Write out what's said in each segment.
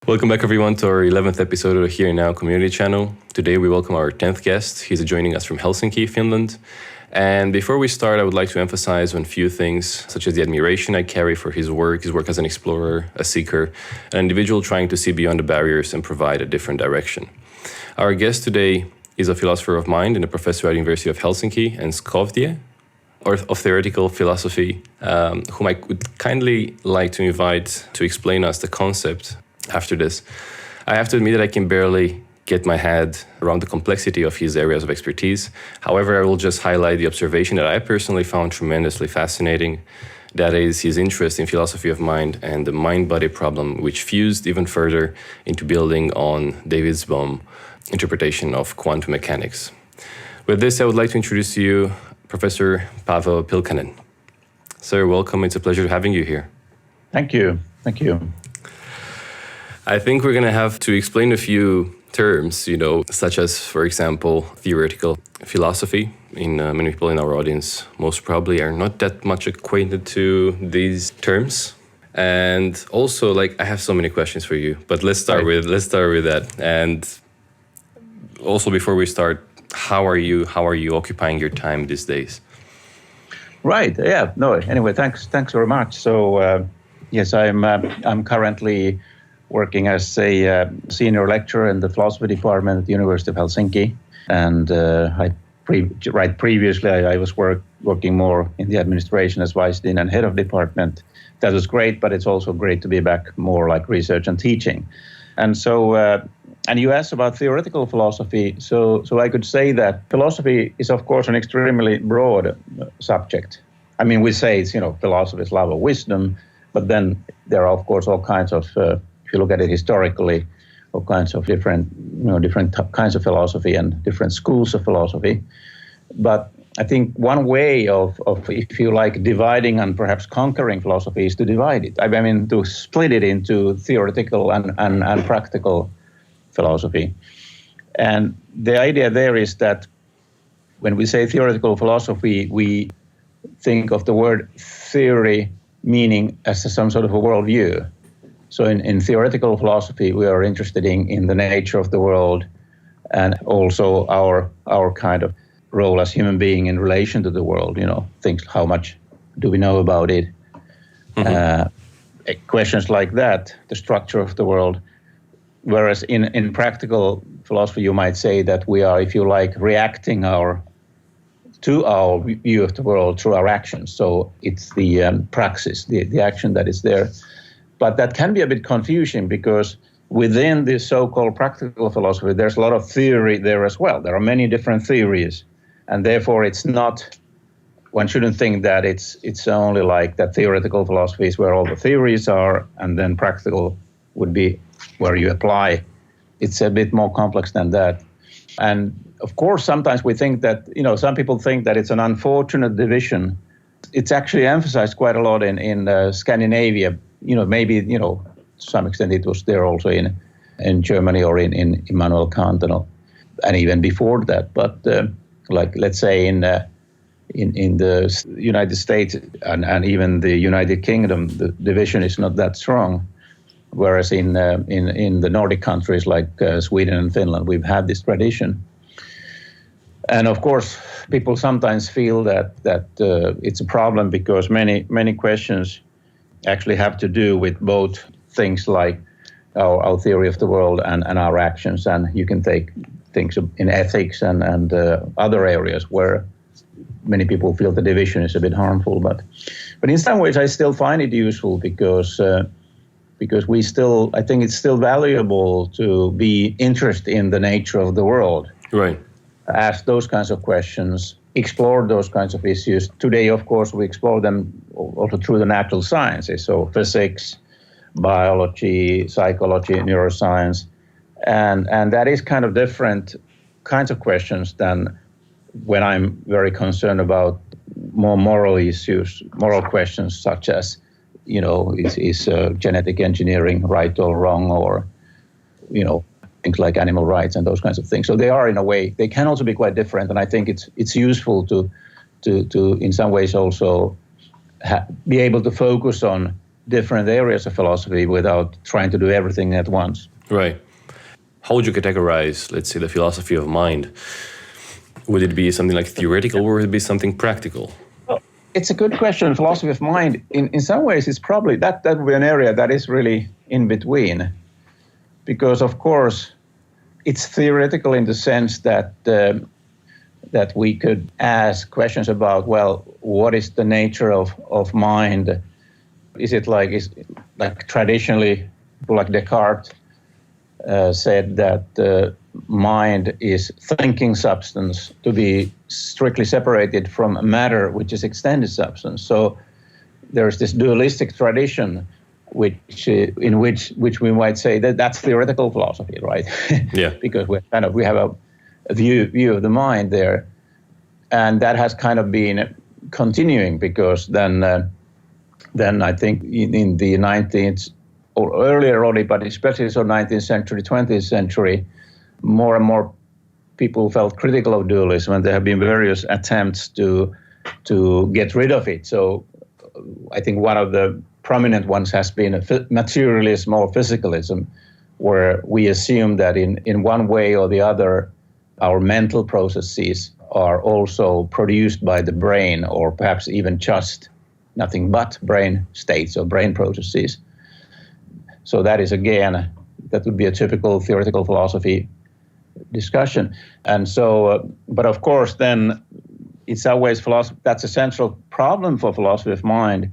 Welcome back, everyone, to our 11th episode of the Here and Now community channel. Today, we welcome our 10th guest. He's joining us from Helsinki, Finland. And before we start, I would like to emphasize on a few things, such as the admiration I carry for his work as an explorer, a seeker, an individual trying to see beyond the barriers and provide a different direction. Our guest today is a philosopher of mind and a professor at the University of Helsinki and Skovde, of theoretical philosophy, whom I would kindly like to invite to explain us the concept after this. I have to admit that I can barely get my head around the complexity of his areas of expertise. However, I will just highlight the observation that I personally found tremendously fascinating. That is his interest in philosophy of mind and the mind-body problem, which fused even further into building on David Bohm's interpretation of quantum mechanics. With this, I would like to introduce to you Professor Paavo Pylkkänen. Sir, welcome. It's a pleasure having you here. Thank you. Thank you. I think we're going to have to explain a few terms, such as, for example, theoretical philosophy. Many people in our audience most probably are not that much acquainted to these terms. And also, I have so many questions for you, but let's start with that. And also, before we start, how are you occupying your time these days? Right. Yeah. No. Anyway, thanks very much. So, yes, I'm currently working as a senior lecturer in the philosophy department at the University of Helsinki, and previously I was working more in the administration as vice dean and head of department. That was great, but it's also great to be back more like research and teaching. And so, and you asked about theoretical philosophy. So I could say that philosophy is, of course, an extremely broad subject. I mean, we say it's, philosophy is love of wisdom, but then there are, of course, all kinds of, if you look at it historically, all kinds of different kinds of philosophy and different schools of philosophy. But I think one way of if you like, dividing and perhaps conquering philosophy is to divide it. I mean, to split it into theoretical and practical philosophy. And the idea there is that when we say theoretical philosophy, we think of the word theory meaning as some sort of a worldview. So in theoretical philosophy, we are interested in the nature of the world and also our kind of role as human being in relation to the world, things, how much do we know about it? Mm-hmm. Questions like that, the structure of the world. Whereas in practical philosophy, you might say that we are, if you like, reacting to our view of the world through our actions. So it's the praxis, the action that is there. But that can be a bit confusing because within this so-called practical philosophy, there's a lot of theory there as well. There are many different theories. And therefore, one shouldn't think that it's only like that theoretical philosophy is where all the theories are, and then practical would be where you apply. It's a bit more complex than that. And of course, sometimes we think that, some people think that it's an unfortunate division. It's actually emphasized quite a lot in Scandinavia. Maybe, to some extent it was there also in Germany or in Immanuel Kant and even before that. But let's say in the United States and even the United Kingdom, the division is not that strong. Whereas in the Nordic countries like Sweden and Finland, we've had this tradition. And of course, people sometimes feel that it's a problem because many questions actually have to do with both things like our theory of the world and our actions. And you can take things in ethics and other areas where many people feel the division is a bit harmful. But in some ways, I still find it useful because I think it's still valuable to be interested in the nature of the world. Right. Ask those kinds of questions, explore those kinds of issues. Today, of course, we explore them also through the natural sciences, so physics, biology, psychology, neuroscience. And that is kind of different kinds of questions than when I'm very concerned about more moral issues, moral questions such as, is genetic engineering right or wrong, or, things like animal rights and those kinds of things. So they are, in a way, they can also be quite different. And I think it's useful to in some ways also be able to focus on different areas of philosophy without trying to do everything at once. Right. How would you categorize, let's say, the philosophy of mind? Would it be something like theoretical or would it be something practical? Well, it's a good question. Philosophy of mind, in some ways, it's probably, that would be an area that is really in between. Because, of course, it's theoretical in the sense that that we could ask questions about, well, what is the nature of mind? Is it like traditionally, like Descartes said that mind is thinking substance to be strictly separated from matter, which is extended substance. So there's this dualistic tradition which we might say that's theoretical philosophy, right? Yeah. Because we have a view of the mind there, and that has kind of been continuing because then I think in the 19th or earlier already, but especially so 19th century, 20th century, more and more people felt critical of dualism, and there have been various attempts to get rid of it. So I think one of the prominent ones has been materialism or physicalism, where we assume that in one way or the other, our mental processes are also produced by the brain, or perhaps even just nothing but brain states or brain processes. So that is, again, that would be a typical theoretical philosophy discussion. And so, but of course, then it's always philosophy. That's a central problem for philosophy of mind,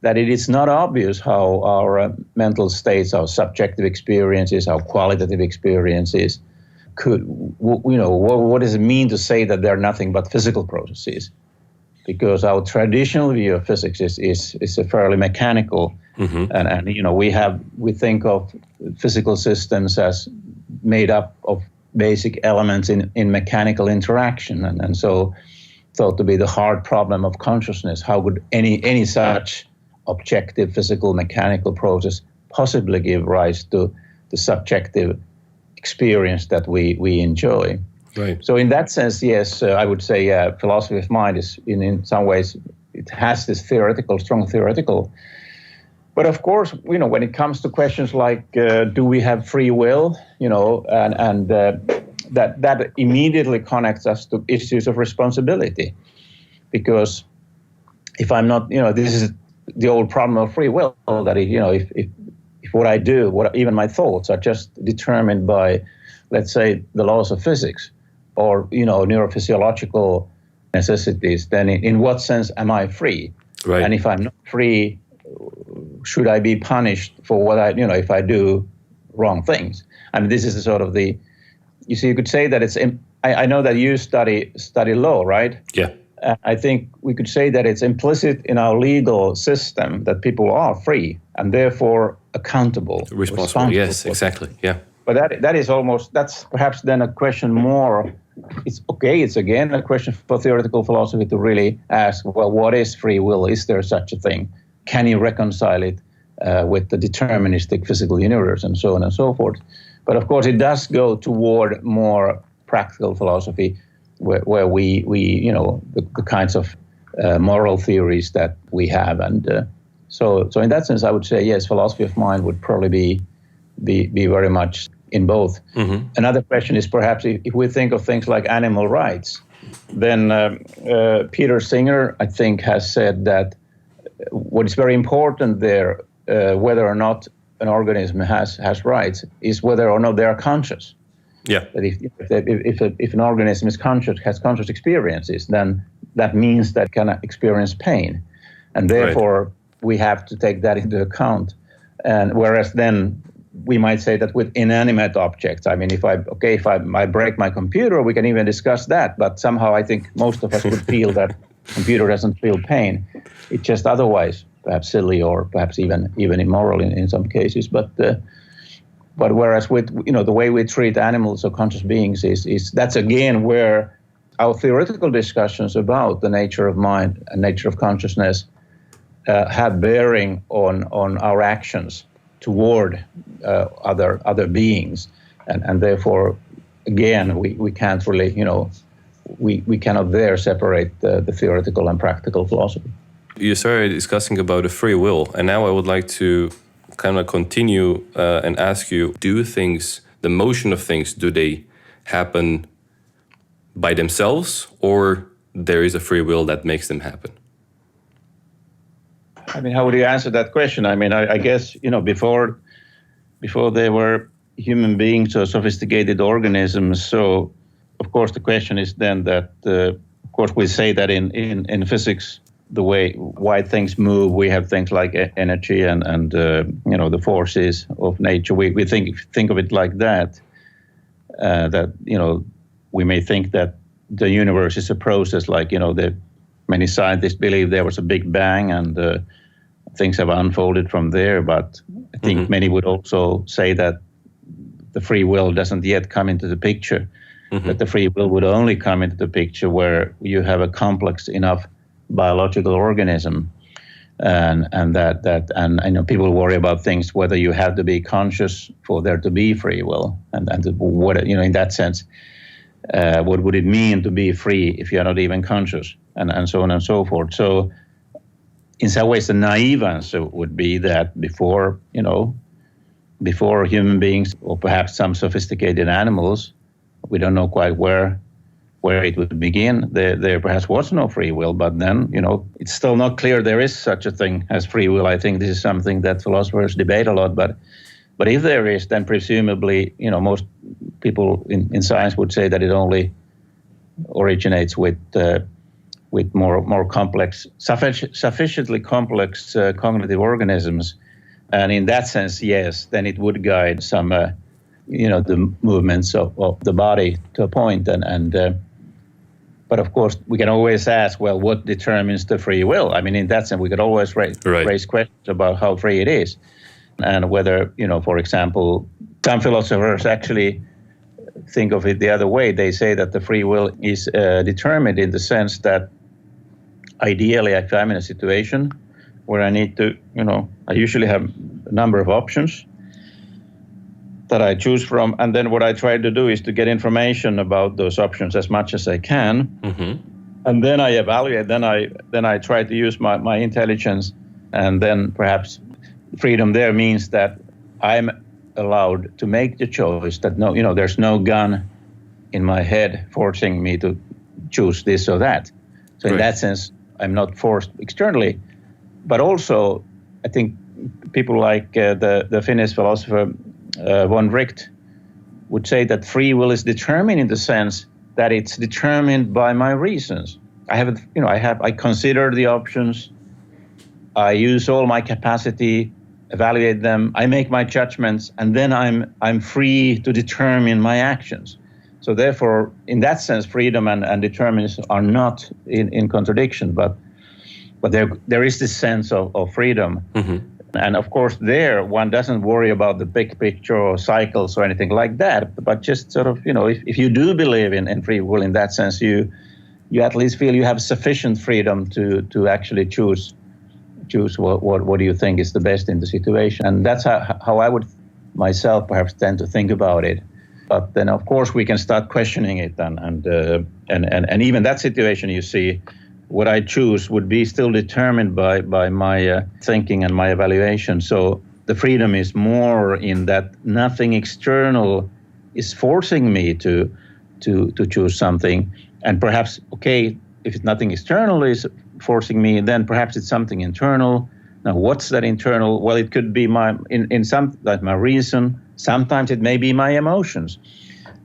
that it is not obvious how our mental states, our subjective experiences, our qualitative experiences could, what does it mean to say that they're nothing but physical processes? Because our traditional view of physics is a fairly mechanical, and we think of physical systems as made up of basic elements in mechanical interaction, and so thought to be the hard problem of consciousness. How would any such objective physical mechanical process possibly give rise to the subjective experience that we enjoy? Right. So in that sense, yes, I would say philosophy of mind is in some ways, it has this strong theoretical. But of course, when it comes to questions like do we have free will, and that immediately connects us to issues of responsibility, because if I'm not, this is the old problem of free will, that if what I do, even my thoughts are just determined by, let's say, the laws of physics or neurophysiological necessities, then in what sense am I free? Right. And if I'm not free, should I be punished for what if I do wrong things? I mean, this is you could say that it's. I know that you study law, right? Yeah. I think we could say that it's implicit in our legal system that people are free and therefore accountable. Responsible. Yes, exactly. Yeah. But that's perhaps then a question more. It's again a question for theoretical philosophy to really ask, well, what is free will? Is there such a thing? Can you reconcile it with the deterministic physical universe and so on and so forth? But of course, it does go toward more practical philosophy, where we the kinds of moral theories that we have, and so in that sense, I would say yes, philosophy of mind would probably be very much in both. Mm-hmm. Another question is perhaps if we think of things like animal rights, then Peter Singer, I think, has said that what is very important there, whether or not an organism has rights, is whether or not they are conscious. Yeah. That if an organism is has conscious experiences, then that means that it can experience pain, and therefore we have to take that into account. And whereas then we might say that with inanimate objects, I mean, if I break my computer, we can even discuss that. But somehow I think most of us would feel that computer doesn't feel pain. It's just otherwise perhaps silly or perhaps even immoral in some cases. But whereas with the way we treat animals or conscious beings is that's again where our theoretical discussions about the nature of mind and nature of consciousness have bearing on our actions toward other beings, and therefore again we can't really we cannot there separate the theoretical and practical philosophy. You started discussing about the free will, and now I would like to kind of continue and ask you, the motion of things, do they happen by themselves, or there is a free will that makes them happen? I mean, how would you answer that question? I mean, I guess, before there were human beings or sophisticated organisms, so of course the question is then that, of course we say that in physics, the way why things move, we have things like energy and the forces of nature. We think of it like that. That we may think that the universe is a process, like many scientists believe there was a big bang and things have unfolded from there. But I think many would also say that the free will doesn't yet come into the picture. That the free will would only come into the picture where you have a complex enough biological organism, and people worry about things whether you have to be conscious for there to be free will, and what in that sense, what would it mean to be free if you are not even conscious, and so on and so forth. So, in some ways, the naive answer would be that before human beings or perhaps some sophisticated animals, we don't know quite where it would begin. There perhaps was no free will, but then, it's still not clear there is such a thing as free will. I think this is something that philosophers debate a lot, but if there is, then presumably, most people in science would say that it only originates with more complex, sufficiently complex cognitive organisms. And in that sense, yes, then it would guide some, the movements of the body to a point. But of course, we can always ask, well, what determines the free will? I mean, in that sense, we could always raise questions about how free it is. And whether, for example, some philosophers actually think of it the other way. They say that the free will is determined in the sense that ideally, if I'm in a situation where I need to, I usually have a number of options that I choose from, and then what I try to do is to get information about those options as much as I can, and then I evaluate. Then I try to use my intelligence, and then perhaps freedom there means that I'm allowed to make the choice. That there's no gun in my head forcing me to choose this or that. So in that sense, I'm not forced externally, but also I think people like the Finnish philosopher von Wright would say that free will is determined in the sense that it's determined by my reasons. I consider the options, I use all my capacity, evaluate them, I make my judgments, and then I'm free to determine my actions. So therefore, in that sense, freedom and determinism are not in contradiction, but there is this sense of freedom. And of course, there one doesn't worry about the big picture or cycles or anything like that. But just sort of, if you do believe in free will in that sense, you at least feel you have sufficient freedom to actually choose what do you think is the best in the situation. And that's how I would myself perhaps tend to think about it. But then, of course, we can start questioning it, and even that situation, you see, what I choose would be still determined by my thinking and my evaluation. So the freedom is more in that nothing external is forcing me to choose something. And perhaps, if nothing external is forcing me, then perhaps it's something internal. Now, what's that internal? Well, it could be my reason. Sometimes it may be my emotions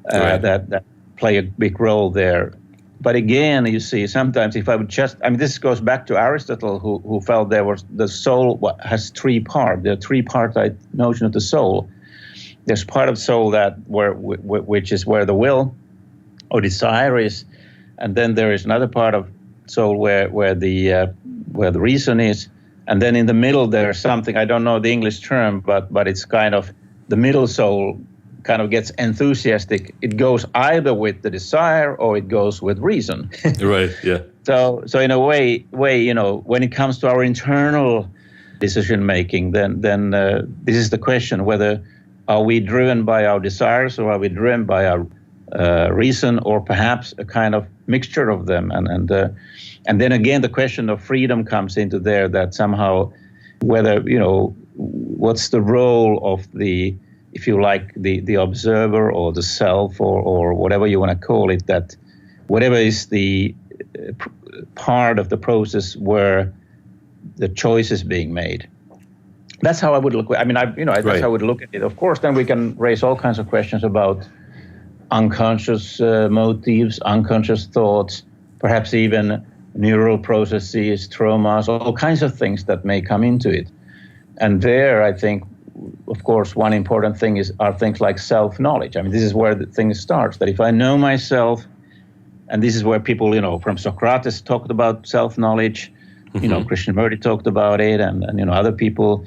that play a big role there. But again, you see, sometimes if I would this goes back to Aristotle, who felt the soul has three parts. There are three-part notion of the soul. There's part of soul which is where the will or desire is, and then there is another part of soul where the reason is, and then in the middle there's something, I don't know the English term, but it's kind of the middle soul kind of gets enthusiastic. It goes either with the desire or it goes with reason. Right. Yeah. So in a way, when it comes to our internal decision making, then this is the question: whether are we driven by our desires or are we driven by our reason, or perhaps a kind of mixture of them. And then again, the question of freedom comes into there, that somehow whether, what's the role of the, if you like, the observer or the self or whatever you want to call it, that whatever is the part of the process where the choice is being made. That's how I would look. I mean, that's how I would look at it. Of course, then we can raise all kinds of questions about unconscious motives, unconscious thoughts, perhaps even neural processes, traumas, all kinds of things that may come into it. And there, I think, of course, one important thing are things like self-knowledge. I mean, this is where the thing starts, that if I know myself, and this is where people, from Socrates talked about self-knowledge, Krishnamurti talked about it, and other people.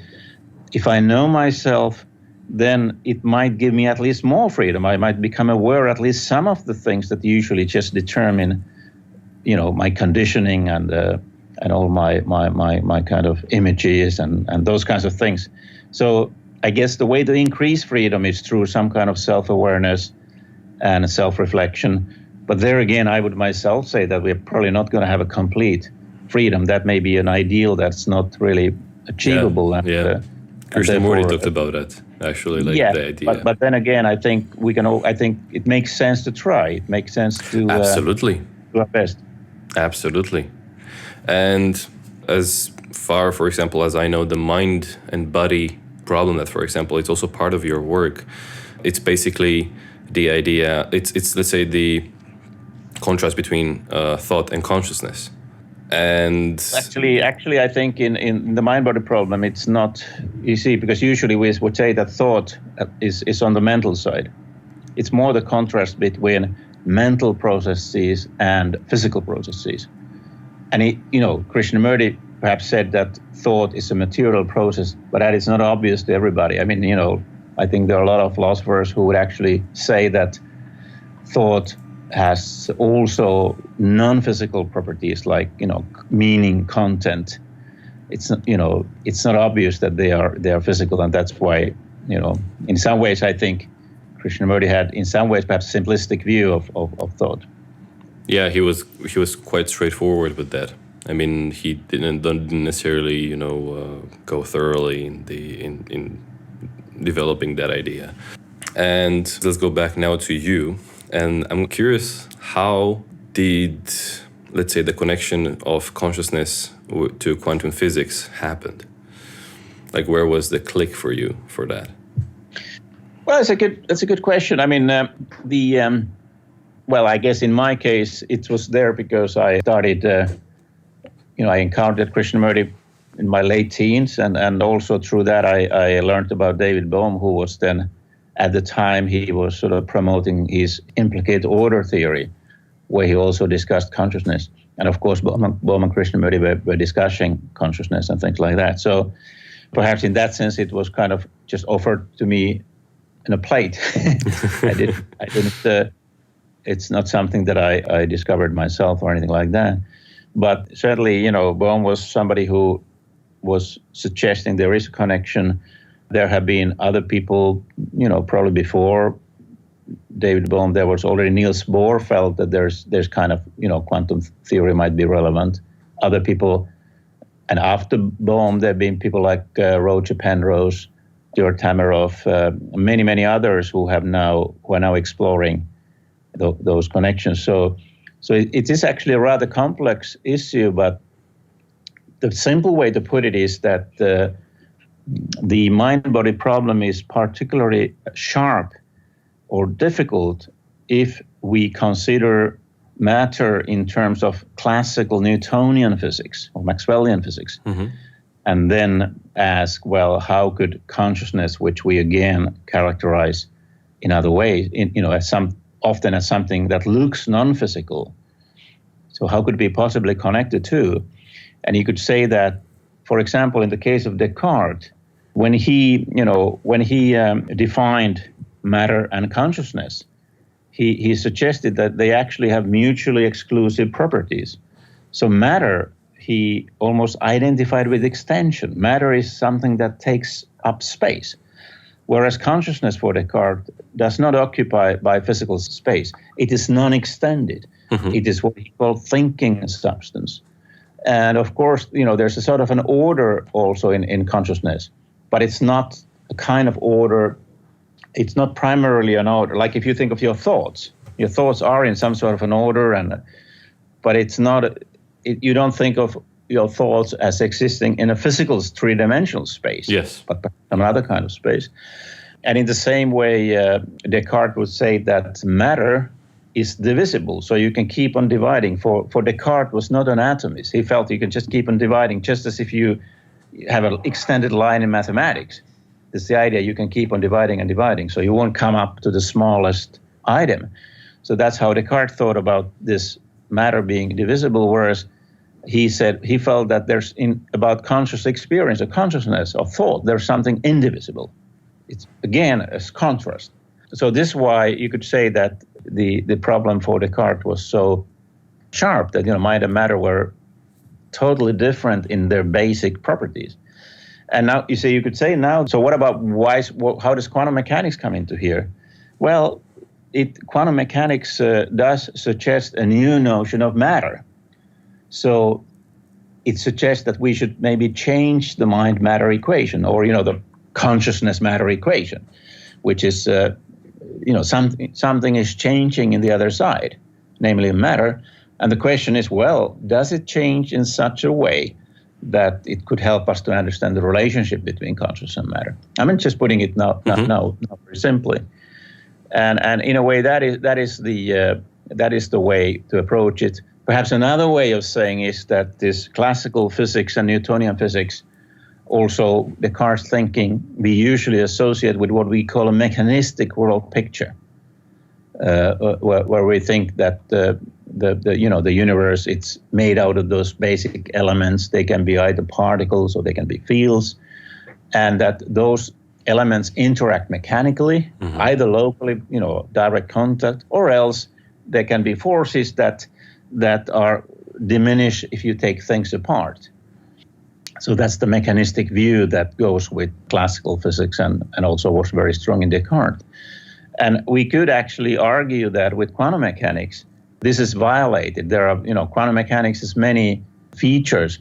If I know myself, then it might give me at least more freedom. I might become aware at least some of the things that usually just determine, my conditioning and all my kind of images and those kinds of things. So I guess the way to increase freedom is through some kind of self-awareness and self-reflection. But there again, I would myself say that we're probably not going to have a complete freedom. That may be an ideal that's not really achievable. Yeah. Krishnamurti talked about that, actually, the idea. But then again, I think I think it makes sense to try. It makes sense to absolutely do our best. Absolutely. And as far, for example, as I know, the mind and body problem, that, for example, it's also part of your work. It's basically the idea. It's let's say the contrast between thought and consciousness. And actually, I think in the mind-body problem, it's not easy, because usually we would say that thought is on the mental side. It's more the contrast between mental processes and physical processes. And Krishnamurti perhaps said that thought is a material process, but that is not obvious to everybody. I mean, I think there are a lot of philosophers who would actually say that thought has also non-physical properties like meaning, content. It's not obvious that they are physical, and that's why in some ways I think Krishnamurti had in some ways perhaps a simplistic view of thought. Yeah, he was quite straightforward with that. I mean, he didn't necessarily go thoroughly in developing that idea. And let's go back now to you. And I'm curious, how did, let's say, the connection of consciousness to quantum physics happened? Like, where was the click for you for that? Well, that's a good question. I mean, well, I guess in my case, it was there because I started, I encountered Krishnamurti in my late teens, and also through that I learned about David Bohm, who was then, at the time, he was sort of promoting his implicate order theory, where he also discussed consciousness. And of course, Bohm and Krishnamurti were discussing consciousness and things like that. So perhaps in that sense, it was kind of just offered to me in a plate. I didn't. It's not something that I discovered myself or anything like that. But certainly, Bohm was somebody who was suggesting there is a connection. There have been other people, probably before David Bohm. There was already Niels Bohr felt that there's kind of, quantum theory might be relevant. Other people, and after Bohm, there have been people like Roger Penrose, George Tamaroff, many others who are now exploring those connections. So it is actually a rather complex issue, but the simple way to put it is that the mind-body problem is particularly sharp or difficult if we consider matter in terms of classical Newtonian physics or Maxwellian physics, and then ask, well, how could consciousness, which we again characterize in other ways, often as something that looks non-physical, so how could it be possibly connected to? And you could say that, for example, in the case of Descartes, when he defined matter and consciousness, he suggested that they actually have mutually exclusive properties. So matter, he almost identified with extension. Matter is something that takes up space, whereas consciousness for Descartes does not occupy by physical space. It is non-extended. It is what he called thinking substance. And of course, there's a sort of an order also in consciousness, but it's not a kind of order. It's not primarily an order. Like if you think of your thoughts are in some sort of an order, but it's not. You don't think of your thoughts as existing in a physical three-dimensional space. Yes, but another kind of space. And in the same way, Descartes would say that matter is divisible, so you can keep on dividing. For Descartes was not an atomist. He felt you can just keep on dividing, just as if you have an extended line in mathematics. It's the idea you can keep on dividing and dividing, so you won't come up to the smallest item. So that's how Descartes thought about this matter being divisible, whereas he said he felt that there's about conscious experience or consciousness or thought, there's something indivisible. It's, again, a contrast. So this is why you could say that the problem for Descartes was so sharp that mind and matter were totally different in their basic properties. And now you could say now, so what about how does quantum mechanics come into here? Well, quantum mechanics does suggest a new notion of matter. So it suggests that we should maybe change the mind-matter equation, or the consciousness-matter equation, which is something is changing in the other side, namely matter. And the question is, well, does it change in such a way that it could help us to understand the relationship between consciousness and matter? I mean, just putting it now very simply. And in a way, that is the way to approach it. Perhaps another way of saying is that this classical physics and Newtonian physics, also Descartes' thinking, we usually associate with what we call a mechanistic world picture, where we think that the universe, it's made out of those basic elements. They can be either particles or they can be fields, and that those elements interact mechanically, either locally, direct contact, or else there can be forces that are diminished if you take things apart. So that's the mechanistic view that goes with classical physics and also was very strong in Descartes. And we could actually argue that with quantum mechanics, this is violated. There are, quantum mechanics has many features.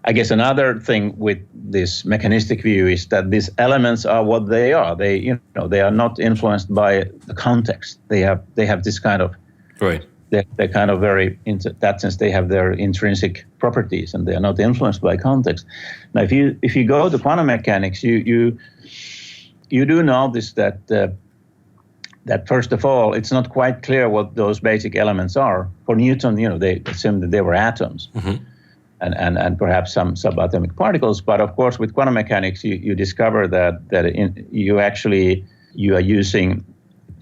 I guess another thing with this mechanistic view is that these elements are what they are. They are not influenced by the context. They have this kind of right. They're kind of very, in that sense, they have their intrinsic properties and they are not influenced by context. Now, if you go to quantum mechanics, you do notice that first of all, it's not quite clear what those basic elements are. For Newton, they assumed that they were atoms and perhaps some subatomic particles. But of course, with quantum mechanics, you discover that you are using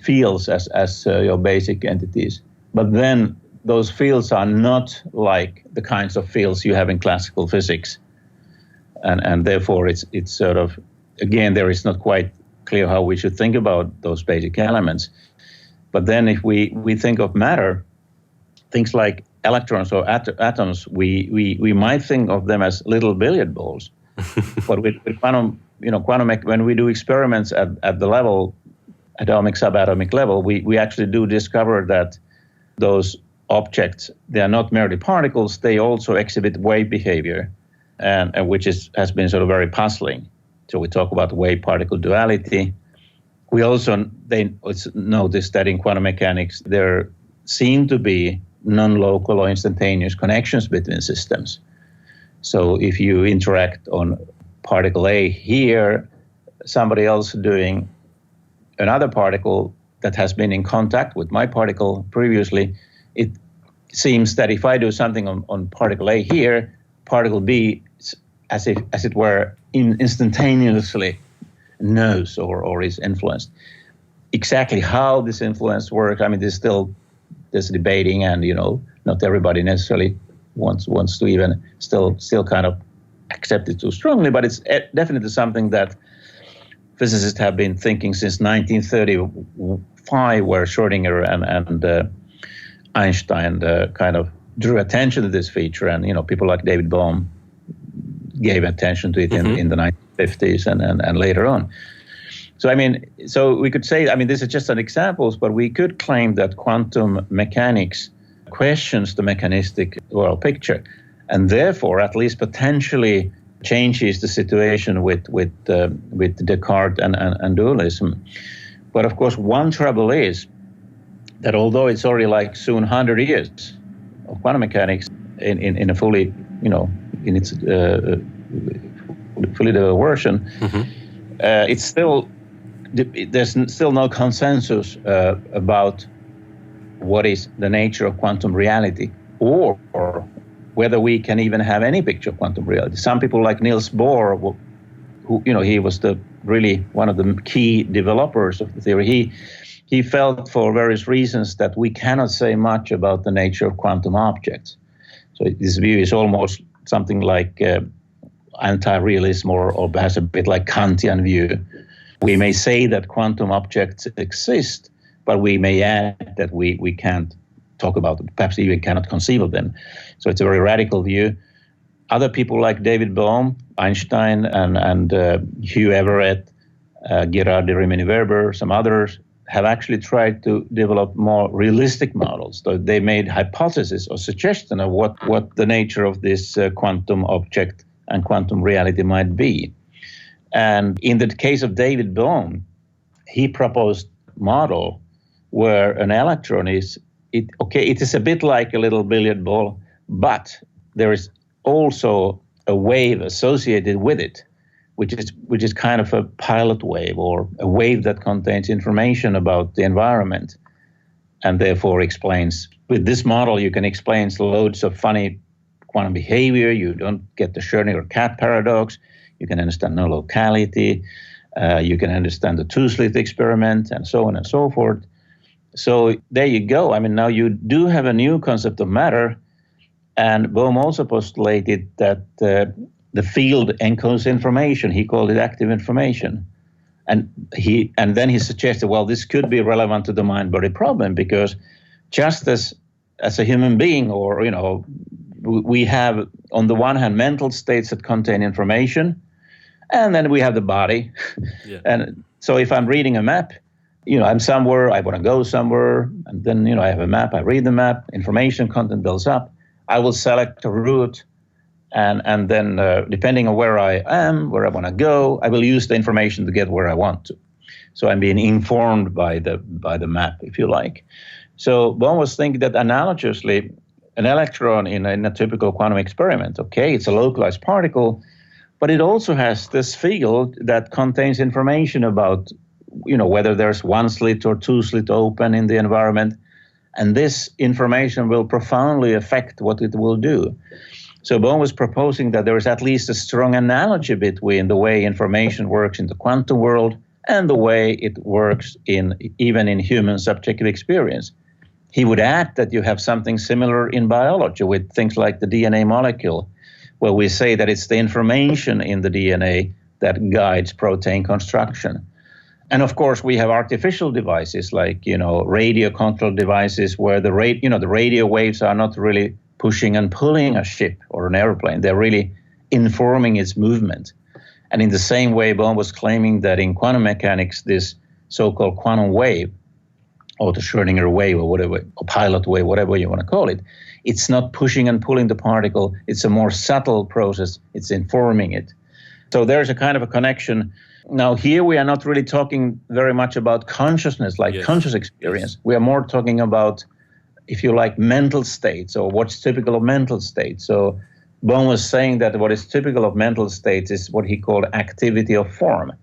fields as your basic entities. But then those fields are not like the kinds of fields you have in classical physics. And therefore, it's sort of, again, there is not quite clear how we should think about those basic elements. But then if we think of matter, things like electrons or atoms, we might think of them as little billiard balls. But with quantum, when we do experiments at the level, atomic, subatomic level, we actually do discover that those objects, they are not merely particles, they also exhibit wave behavior, and which has been sort of very puzzling. So we talk about wave-particle duality. We also notice that in quantum mechanics, there seem to be non-local or instantaneous connections between systems. So if you interact on particle A here, somebody else doing another particle that has been in contact with my particle previously, it seems that if I do something on particle A here, particle B, as it were, instantaneously knows or is influenced. Exactly how this influence works, I mean, there's debating, and not everybody necessarily wants to even still kind of accept it too strongly, but it's definitely something that physicists have been thinking since 1935, where Schrödinger and Einstein kind of drew attention to this feature, and people like David Bohm gave attention to it in the 1950s and later on. So, I mean, so we could say, I mean, this is just an example, but we could claim that quantum mechanics questions the mechanistic world picture, and therefore at least potentially changes the situation with Descartes and dualism. But of course, one trouble is that although it's already like soon 100 years of quantum mechanics in a fully, in its fully developed version, it's still, there's still no consensus about what is the nature of quantum reality, or whether we can even have any picture of quantum reality. Some people like Niels Bohr, who he was really one of the key developers of the theory. He felt for various reasons that we cannot say much about the nature of quantum objects. So this view is almost something like anti-realism, or perhaps a bit like Kantian view. We may say that quantum objects exist, but we may add that we can't talk about them, perhaps even cannot conceive of them. So it's a very radical view. Other people like David Bohm, Einstein, and Hugh Everett, Gerard de Rimini-Werber, some others, have actually tried to develop more realistic models. So they made hypotheses or suggestion of what the nature of this quantum object and quantum reality might be. And in the case of David Bohm, he proposed a model where an electron it is a bit like a little billiard ball, but there is also a wave associated with it, which is kind of a pilot wave, or a wave that contains information about the environment, and therefore explains. With this model, you can explain loads of funny quantum behavior. You don't get the Schrödinger-Cat paradox. You can understand no locality. You can understand the two-slit experiment, and so on and so forth. So there you go. I mean, now you do have a new concept of matter, and Bohm also postulated that the field encodes information. He called it active information. And then he suggested, well, this could be relevant to the mind-body problem, because just as a human being, or, we have, on the one hand, mental states that contain information, and then we have the body. Yeah. And so if I'm reading a map, I'm somewhere, I want to go somewhere, and then, I have a map, I read the map, information content builds up. I will select a route, and then depending on where I am, where I want to go, I will use the information to get where I want to. So I'm being informed by the map, if you like. So Bohm was thinking that analogously, an electron in a typical quantum experiment, it's a localized particle, but it also has this field that contains information about, whether there's one slit or two slit open in the environment, and this information will profoundly affect what it will do. So Bohm was proposing that there is at least a strong analogy between the way information works in the quantum world and the way it works even in human subjective experience. He would add that you have something similar in biology with things like the DNA molecule, where we say that it's the information in the DNA that guides protein construction. And of course, we have artificial devices like, radio control devices, where the radio waves are not really pushing and pulling a ship or an airplane. They're really informing its movement. And in the same way, Bohm was claiming that in quantum mechanics, this so-called quantum wave, or the Schrödinger wave, or whatever, or pilot wave, whatever you want to call it, it's not pushing and pulling the particle. It's a more subtle process. It's informing it. So there's a kind of a connection. Now, here we are not really talking very much about consciousness, like conscious experience. We are more talking about, if you like, mental states, or what's typical of mental states. So Bohm was saying that what is typical of mental states is what he called activity of form.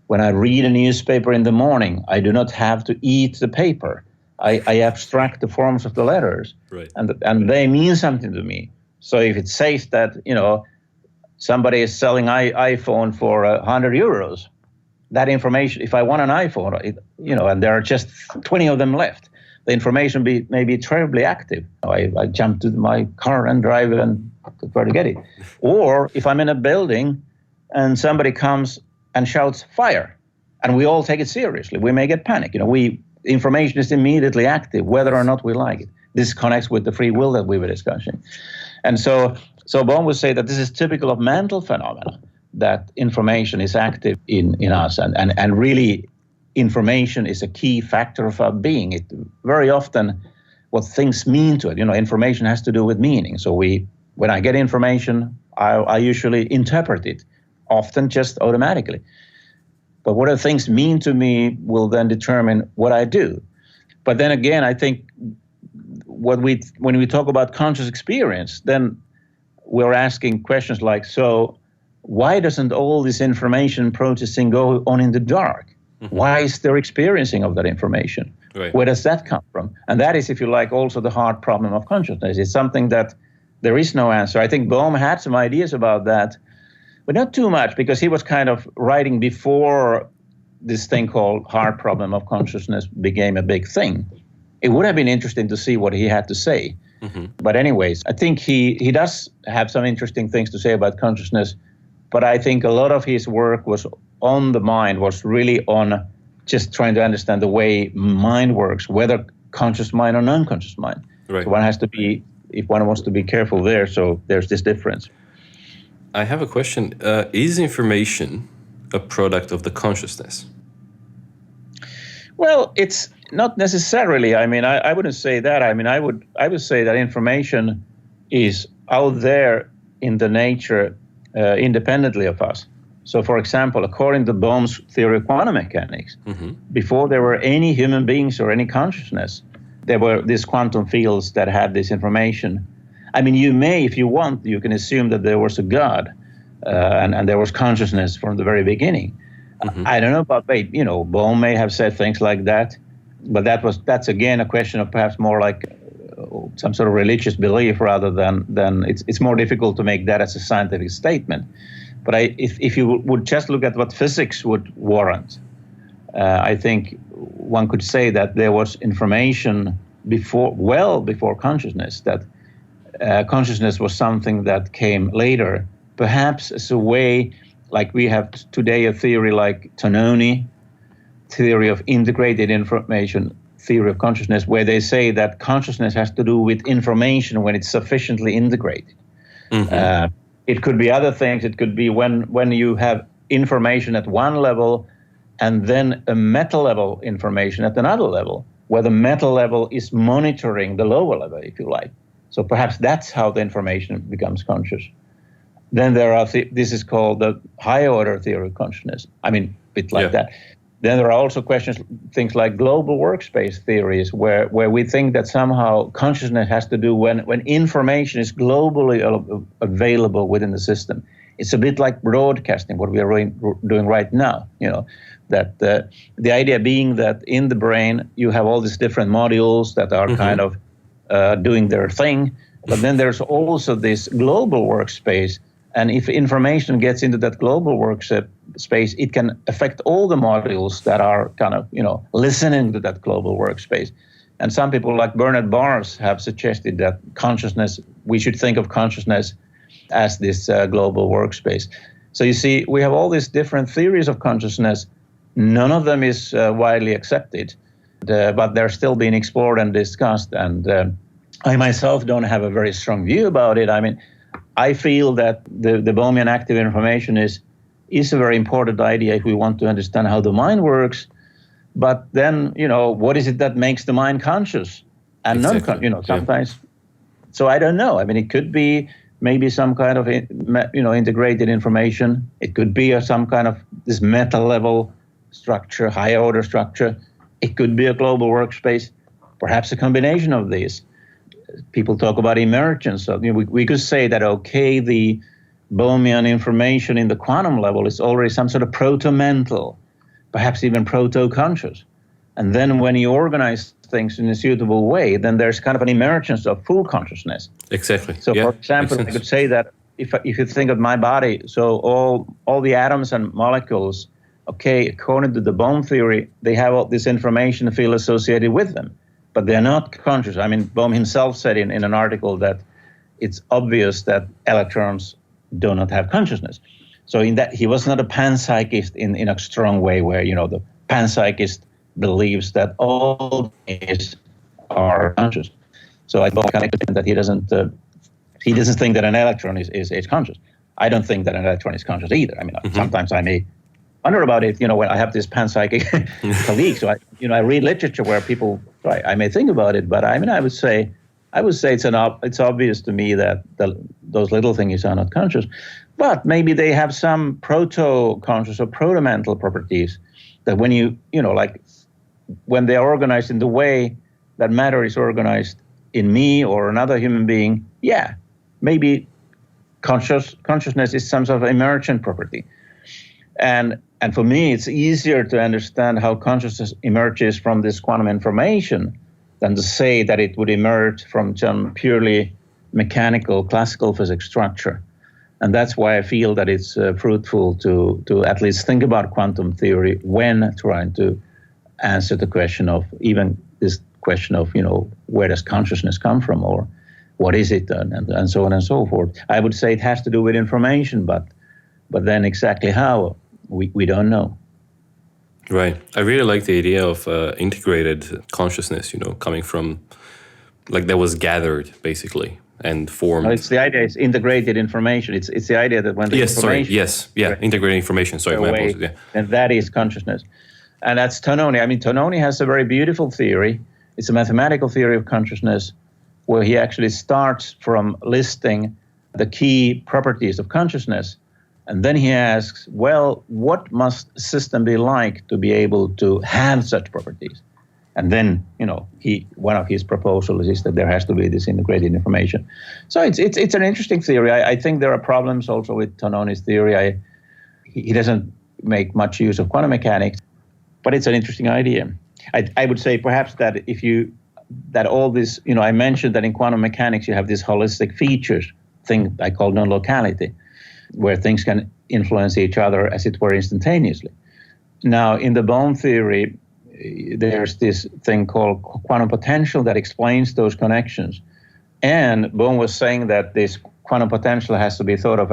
When I read a newspaper in the morning, I do not have to eat the paper. I abstract the forms of the letters, right, and they mean something to me. So if it says that, somebody is selling iPhone for 100 euros, that information, if I want an iPhone, and there are just 20 of them left, the information may be terribly active. I jump to my car and drive and try to get it. Or if I'm in a building and somebody comes and shouts fire, and we all take it seriously, we may get panic. Information is immediately active, whether or not we like it. This connects with the free will that we were discussing. And so Bohm would say that this is typical of mental phenomena. that information is active in us, and really information is a key factor of our being. It very often, what things mean to it, information has to do with meaning. So when I get information, I usually interpret it, often just automatically. But what the things mean to me will then determine what I do. But then again, I think when we talk about conscious experience, then we're asking questions like, so why doesn't all this information processing go on in the dark? Mm-hmm. Why is there experiencing of that information? Right. Where does that come from? And that is, if you like, also the hard problem of consciousness. It's something that there is no answer. I think Bohm had some ideas about that, but not too much, because he was kind of writing before this thing called hard problem of consciousness became a big thing. It would have been interesting to see what he had to say. Mm-hmm. But anyways, I think he does have some interesting things to say about consciousness, but I think a lot of his work was on the mind, was really on just trying to understand the way mind works, whether conscious mind or non-conscious mind. Right. So one has to be, if one wants to be careful there, so there's this difference. I have a question. Is information a product of the consciousness? Well, it's not necessarily. I mean, I wouldn't say that. I mean, I would say that information is out there in the nature independently of us. So, for example, according to Bohm's theory of quantum mechanics, mm-hmm. before there were any human beings or any consciousness, there were these quantum fields that had this information. I mean, you may, if you want, you can assume that there was a God and there was consciousness from the very beginning. Mm-hmm. I don't know about, Bohm may have said things like that, but that's again a question of perhaps more like some sort of religious belief rather than it's more difficult to make that as a scientific statement. But if you would just look at what physics would warrant, I think one could say that there was information well before consciousness, that consciousness was something that came later, perhaps as a way, like we have today a theory like Tononi, theory of integrated information, theory of consciousness, where they say that consciousness has to do with information when it's sufficiently integrated. Mm-hmm. It could be other things. It could be when you have information at one level and then a meta-level information at another level, where the meta-level is monitoring the lower level, if you like. So perhaps that's how the information becomes conscious. Then there are, this is called the higher order theory of consciousness. I mean, a bit like that. Then there are also questions, things like global workspace theories, where we think that somehow consciousness has to do when information is globally available within the system. It's a bit like broadcasting, what we are doing right now, that the idea being that in the brain you have all these different modules that are mm-hmm. kind of doing their thing, but then there's also this global workspace. And if information gets into that global workspace, it can affect all the modules that are kind of, listening to that global workspace. And some people like Bernard Bars have suggested that we should think of consciousness as this global workspace. So you see, we have all these different theories of consciousness. None of them is widely accepted, but they're still being explored and discussed. And I myself don't have a very strong view about it. I mean, I feel that the Bohmian active information is a very important idea if we want to understand how the mind works. But then, what is it that makes the mind conscious and exactly. sometimes. Yeah. So I don't know. I mean, it could be maybe some kind of, integrated information. It could be some kind of this meta-level structure, higher order structure. It could be a global workspace, perhaps a combination of these. People talk about emergence. So, we could say that, okay, the Bohmian information in the quantum level is already some sort of proto-mental, perhaps even proto-conscious. And then when you organize things in a suitable way, then there's kind of an emergence of full consciousness. Exactly. So, for example, I could say that if you think of my body, so all the atoms and molecules, okay, according to the Bohm theory, they have all this information field associated with them. But they're not conscious. I mean, Bohm himself said in an article that it's obvious that electrons do not have consciousness. So in that, he was not a panpsychist in a strong way where, the panpsychist believes that all things are conscious. So I Bohm connected that he doesn't think that an electron is conscious. I don't think that an electron is conscious either. I mean, sometimes I may wonder about it, when I have this panpsychic colleague. So I read literature where people, I may think about it, but I mean, I would say it's obvious to me that those little things are not conscious, but maybe they have some proto-conscious or proto-mental properties that when when they are organized in the way that matter is organized in me or another human being, maybe consciousness is some sort of emergent property. And for me, it's easier to understand how consciousness emerges from this quantum information than to say that it would emerge from some purely mechanical classical physics structure. And that's why I feel that it's fruitful to at least think about quantum theory when trying to answer the question of even this question of, where does consciousness come from, or what is it, and so on and so forth. I would say it has to do with information, but then exactly how, we don't know. Right. I really like the idea of integrated consciousness, coming from, like, that was gathered, basically, and formed. No, it's the idea, it's integrated information. It's the idea that when the information... integrated information, my apologies, and that is consciousness. And that's Tononi. I mean, Tononi has a very beautiful theory. It's a mathematical theory of consciousness where he actually starts from listing the key properties of consciousness. And then he asks, well, what must a system be like to be able to have such properties? And then, one of his proposals is that there has to be this integrated information. So it's an interesting theory. I think there are problems also with Tononi's theory. He doesn't make much use of quantum mechanics, but it's an interesting idea. I would say perhaps that that all this, I mentioned that in quantum mechanics you have these holistic features, thing I call non-locality, where things can influence each other as it were instantaneously. Now, in the Bohm theory, there's this thing called quantum potential that explains those connections. And Bohm was saying that this quantum potential has to be thought of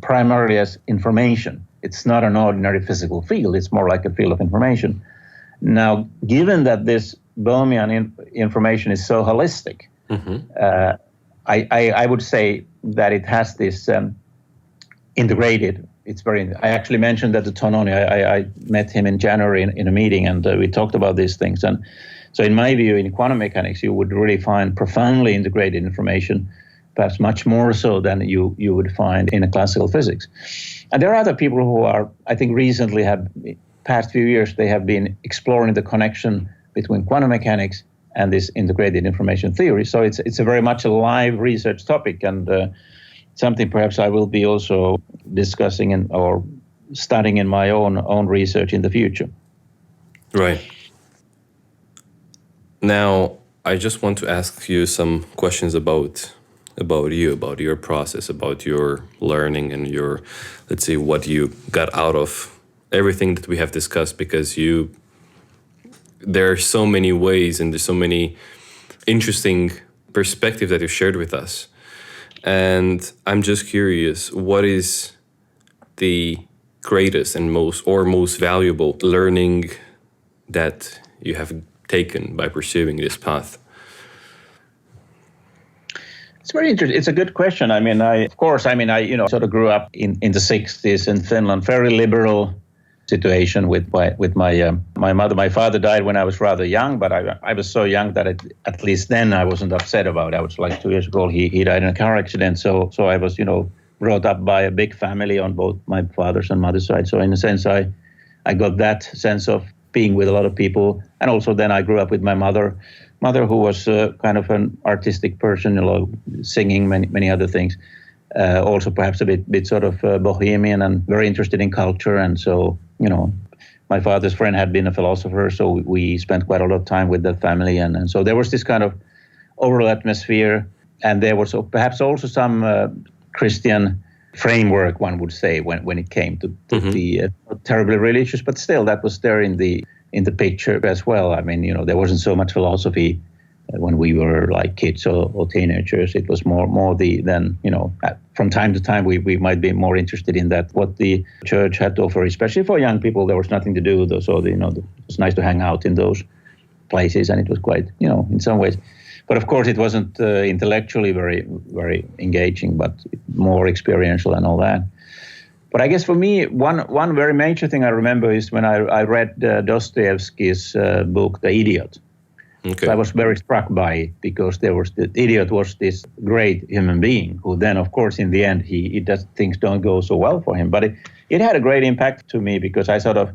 primarily as information. It's not an ordinary physical field. It's more like a field of information. Now, given that this Bohmian information is so holistic, I would say that it has this integrated. I actually mentioned that to Tononi. I met him in January in a meeting, and we talked about these things. And so in my view, in quantum mechanics, you would really find profoundly integrated information, perhaps much more so than you would find in a classical physics. And there are other people who are, I think recently past few years, they have been exploring the connection between quantum mechanics and this integrated information theory. So it's a very much a live research topic, and something perhaps I will be also discussing or studying in my own research in the future. Right. Now, I just want to ask you some questions about you, about your process, about your learning and your, let's say, what you got out of everything that we have discussed, because there are so many ways and there's so many interesting perspectives that you shared with us. And I'm just curious, what is the greatest and most valuable learning that you have taken by pursuing this path? It's very interesting. It's a good question. I mean, I sort of grew up in the 60s in Finland, very liberal situation with my mother. My father died when I was rather young, but I was so young that at least then I wasn't upset about it. I was like 2 years old. He died in a car accident. So I was, brought up by a big family on both my father's and mother's side. So in a sense, I got that sense of being with a lot of people. And also then I grew up with my mother who was kind of an artistic person, singing, many other things. Also perhaps a bit sort of bohemian and very interested in culture. And so, my father's friend had been a philosopher, so we spent quite a lot of time with that family. And so there was this kind of overall atmosphere. And there was perhaps also some Christian framework, one would say, when it came to the not terribly religious, but still that was there in the picture as well. I mean, there wasn't so much philosophy when we were like kids or teenagers. It was more from time to time we might be more interested in that, what the church had to offer, especially for young people. There was nothing to do, so it was nice to hang out in those places, and it was quite, in some ways. But of course, it wasn't intellectually very, very engaging, but more experiential and all that. But I guess for me, one very major thing I remember is when I read Dostoevsky's book, The Idiot. Okay. So I was very struck by it because the idiot was this great human being who then, of course, in the end, things don't go so well for him. But it had a great impact to me because I sort of,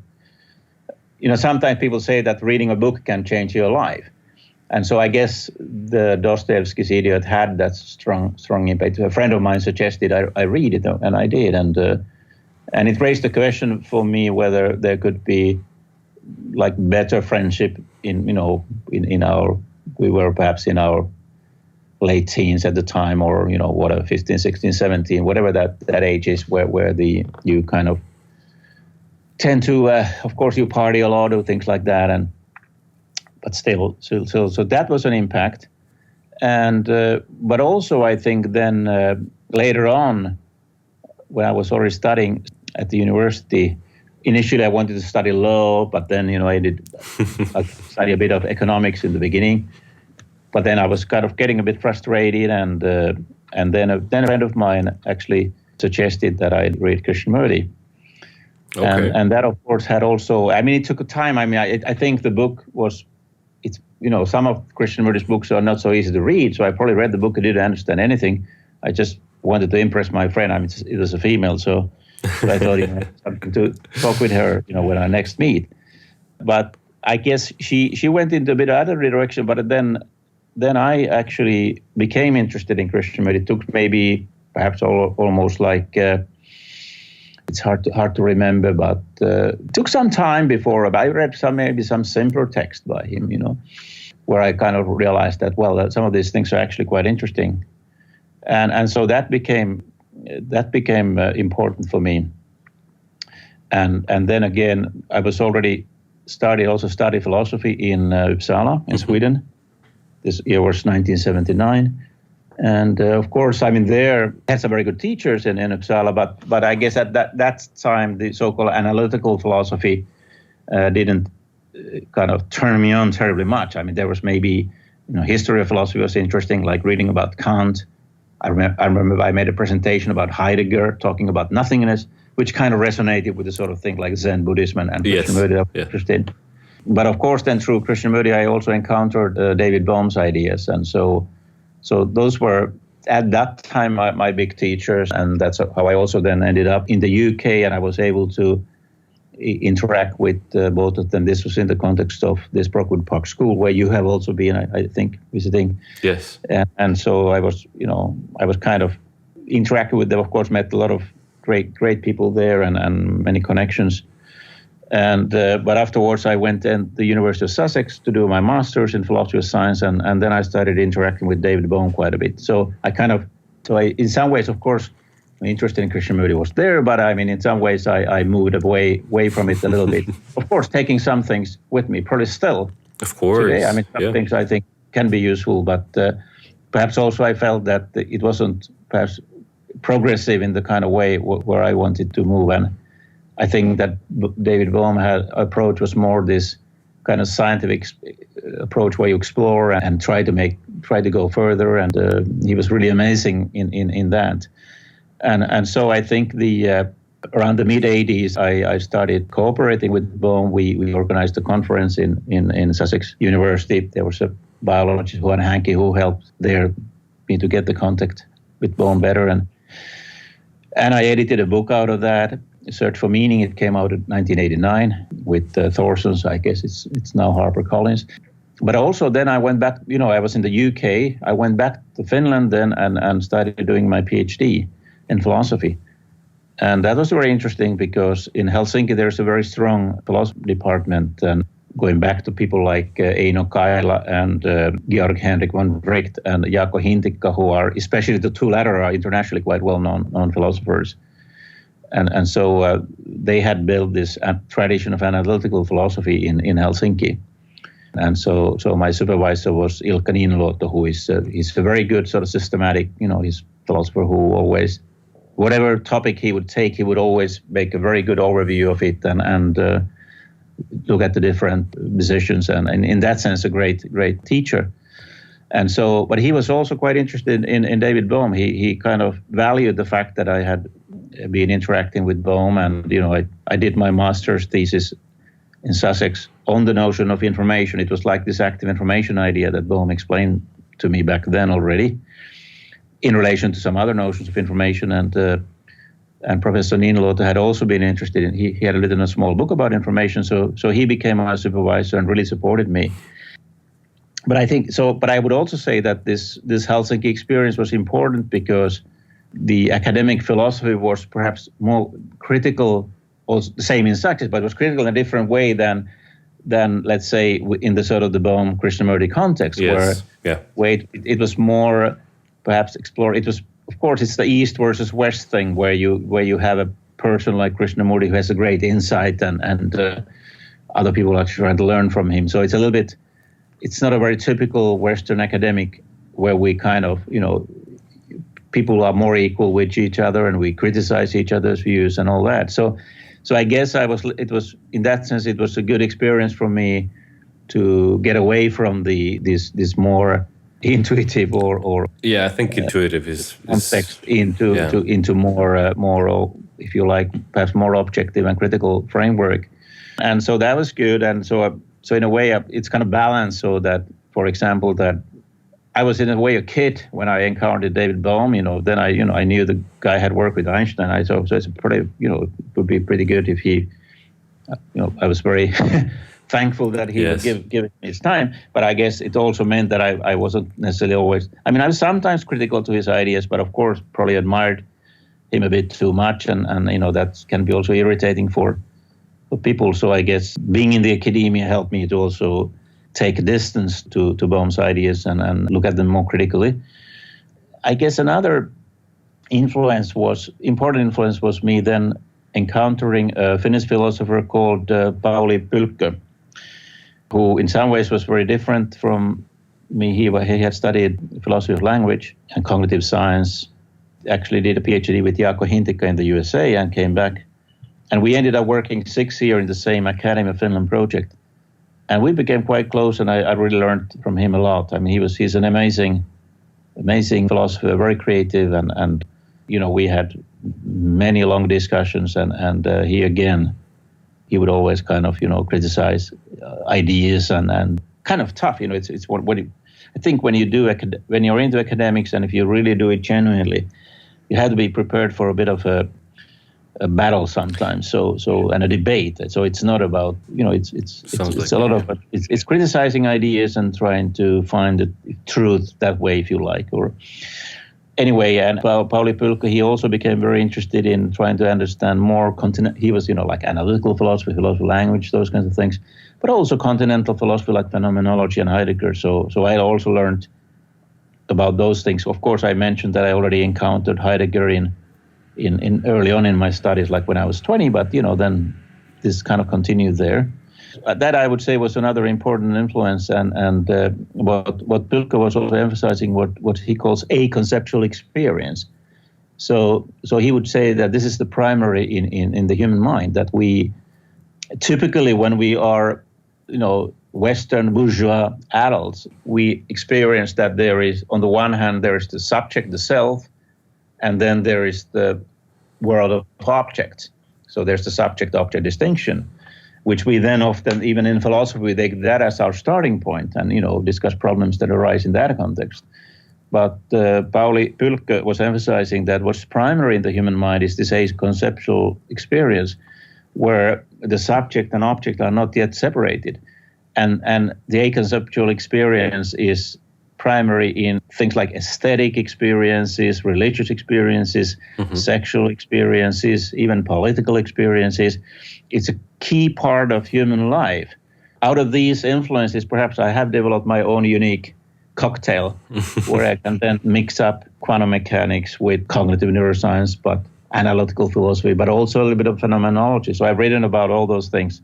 sometimes people say that reading a book can change your life. And so I guess the Dostoevsky's Idiot had that strong impact. A friend of mine suggested I read it, and I did. And it raised the question for me whether there could be like better friendship we were perhaps in our late teens at the time, or, 15, 16, 17, whatever that age is where you kind of tend to, of course, you party a lot or things like that. But still, so that was an impact. And, but also I think then later on, when I was already studying at the university, initially I wanted to study law, but then, I did study a bit of economics in the beginning. But then I was kind of getting a bit frustrated, and then a friend of mine actually suggested that I read Krishnamurti. Okay. And that, of course, had also, it took time. I think the book was, some of Krishnamurti's books are not so easy to read, so I probably read the book and didn't understand anything. I just wanted to impress my friend. It was a female, so I thought I had something to talk with her, when I next meet. But I guess she went into a bit of other direction, but then I actually became interested in Krishnamurti. It took maybe perhaps almost like, it's hard to remember, but it took some time before I read some simpler text by him, where I kind of realized that, that some of these things are actually quite interesting. And so that became important for me. And then again, I was already studied philosophy in Uppsala in Sweden. This year was 1979. And of course, there had some very good teachers in Uppsala, but I guess at that time, the so-called analytical philosophy didn't kind of turn me on terribly much. There was maybe, history of philosophy was interesting, like reading about Kant. I remember I made a presentation about Heidegger, talking about nothingness, which kind of resonated with the sort of thing like Zen Buddhism and Krishnamurti I was interested in. But of course, then through Krishnamurti, I also encountered David Bohm's ideas. And so those were, at that time, my big teachers. And that's how I also then ended up in the UK, and I was able to interact with both of them. This was in the context of this Brookwood Park School, where you have also been, I think, visiting. Yes. And so I was kind of interacting with them. Of course, met a lot of great people there and many connections. And but afterwards, I went to the University of Sussex to do my master's in philosophy of science, and then I started interacting with David Bohm quite a bit. So in some ways, of course, my interest in Krishnamurti was there, but in some ways, I moved away from it a little bit. Of course, taking some things with me, probably still. Of course. Today. Some things I think can be useful, but perhaps also I felt that it wasn't perhaps progressive in the kind of way where I wanted to move. And I think that David Bohm approach was more this kind of scientific approach where you explore and try to go further. And he was really amazing in that. And so I think around the mid 80s, I started cooperating with Bohm. We organized a conference in Sussex University. There was a biologist, Juan Hankey, who helped me to get the contact with Bohm better. And I edited a book out of that, Search for Meaning. It came out in 1989 with Thorson's. I guess it's now HarperCollins. But also then I went back, I was in the UK. I went back to Finland then and started doing my PhD in philosophy. And that was very interesting because in Helsinki, there's a very strong philosophy department. And going back to people like Eino Kaila and Georg Henrik von Wright and Jaakko Hintikka, who are, especially the two latter, are internationally quite well-known philosophers. And so they had built this tradition of analytical philosophy in Helsinki. And so my supervisor was Ilkka Niiniluoto, who he's a very good sort of systematic, he's a philosopher who always, whatever topic he would take, he would always make a very good overview of it and look at the different positions. And in that sense, a great teacher. And so, but he was also quite interested in David Bohm. He kind of valued the fact that I had been interacting with Bohm, and I did my master's thesis in Sussex on the notion of information. It was like this active information idea that Bohm explained to me back then already, in relation to some other notions of information. And Professor Niinolouto had also been interested in. He had written a small book about information, so he became my supervisor and really supported me. But I think so. But I would also say that this Helsinki experience was important because the academic philosophy was perhaps more critical, also the same in subject, but it was critical in a different way than let's say in the sort of the Bohm Krishnamurti context, where it was more perhaps explored. It was, of course, it's the East versus West thing where you have a person like Krishnamurti who has a great insight and other people are trying to learn from him. So it's a little bit. It's not a very typical Western academic where we kind of, people are more equal with each other and we criticize each other's views and all that. So I guess it was in that sense, it was a good experience for me to get away from this more intuitive or I think intuitive is context into more, if you like, perhaps more objective and critical framework. And so that was good. And so in a way, it's kind of balanced so that, for example, that I was in a way a kid when I encountered David Bohm. Then I knew the guy had worked with Einstein. I thought so it's pretty, it would be pretty good if he, I was very thankful that he would give his time. But I guess it also meant that I wasn't necessarily always. I mean, I was sometimes critical to his ideas, but of course, probably admired him a bit too much, and that can be also irritating for people. So I guess being in the academia helped me to also take a distance to Bohm's ideas and look at them more critically. I guess another important influence was me then encountering a Finnish philosopher called Paavo Pylkkänen, who in some ways was very different from me. He had studied philosophy of language and cognitive science, actually did a PhD with Jaakko Hintikka in the USA and came back. And we ended up working 6 years in the same Academy of Finland project. And we became quite close, and I really learned from him a lot. I mean, he's an amazing philosopher, very creative, and we had many long discussions, and he would always kind of, criticize ideas and kind of tough. It's what I think when you're into academics, and if you really do it genuinely, you have to be prepared for a bit of a battle sometimes, and a debate. So it's not about it's a lot of it's criticizing ideas and trying to find the truth that way, if you like. Or anyway, and Paavo Pylkkänen, he also became very interested in trying to understand more He was like analytical philosophy of language, those kinds of things, but also continental philosophy like phenomenology and Heidegger. So I also learned about those things. Of course, I mentioned that I already encountered Heidegger in early on in my studies, like when I was 20, but then this kind of continued there. That I would say was another important influence, and what Pylkkänen was also emphasizing what he calls a conceptual experience. So he would say that this is the primary in the human mind, that we typically, when we are Western bourgeois adults, we experience that there is, on the one hand, there is the subject, the self, and then there is the world of objects. So there's the subject-object distinction, which we then often, even in philosophy, we take that as our starting point and, discuss problems that arise in that context. But Paavo Pylkkänen was emphasizing that what's primary in the human mind is this conceptual experience where the subject and object are not yet separated. And the conceptual experience is primary in things like aesthetic experiences, religious experiences, sexual experiences, even political experiences. It's a key part of human life. Out of these influences, perhaps I have developed my own unique cocktail where I can then mix up quantum mechanics with cognitive neuroscience, but analytical philosophy, but also a little bit of phenomenology. So I've written about all those things.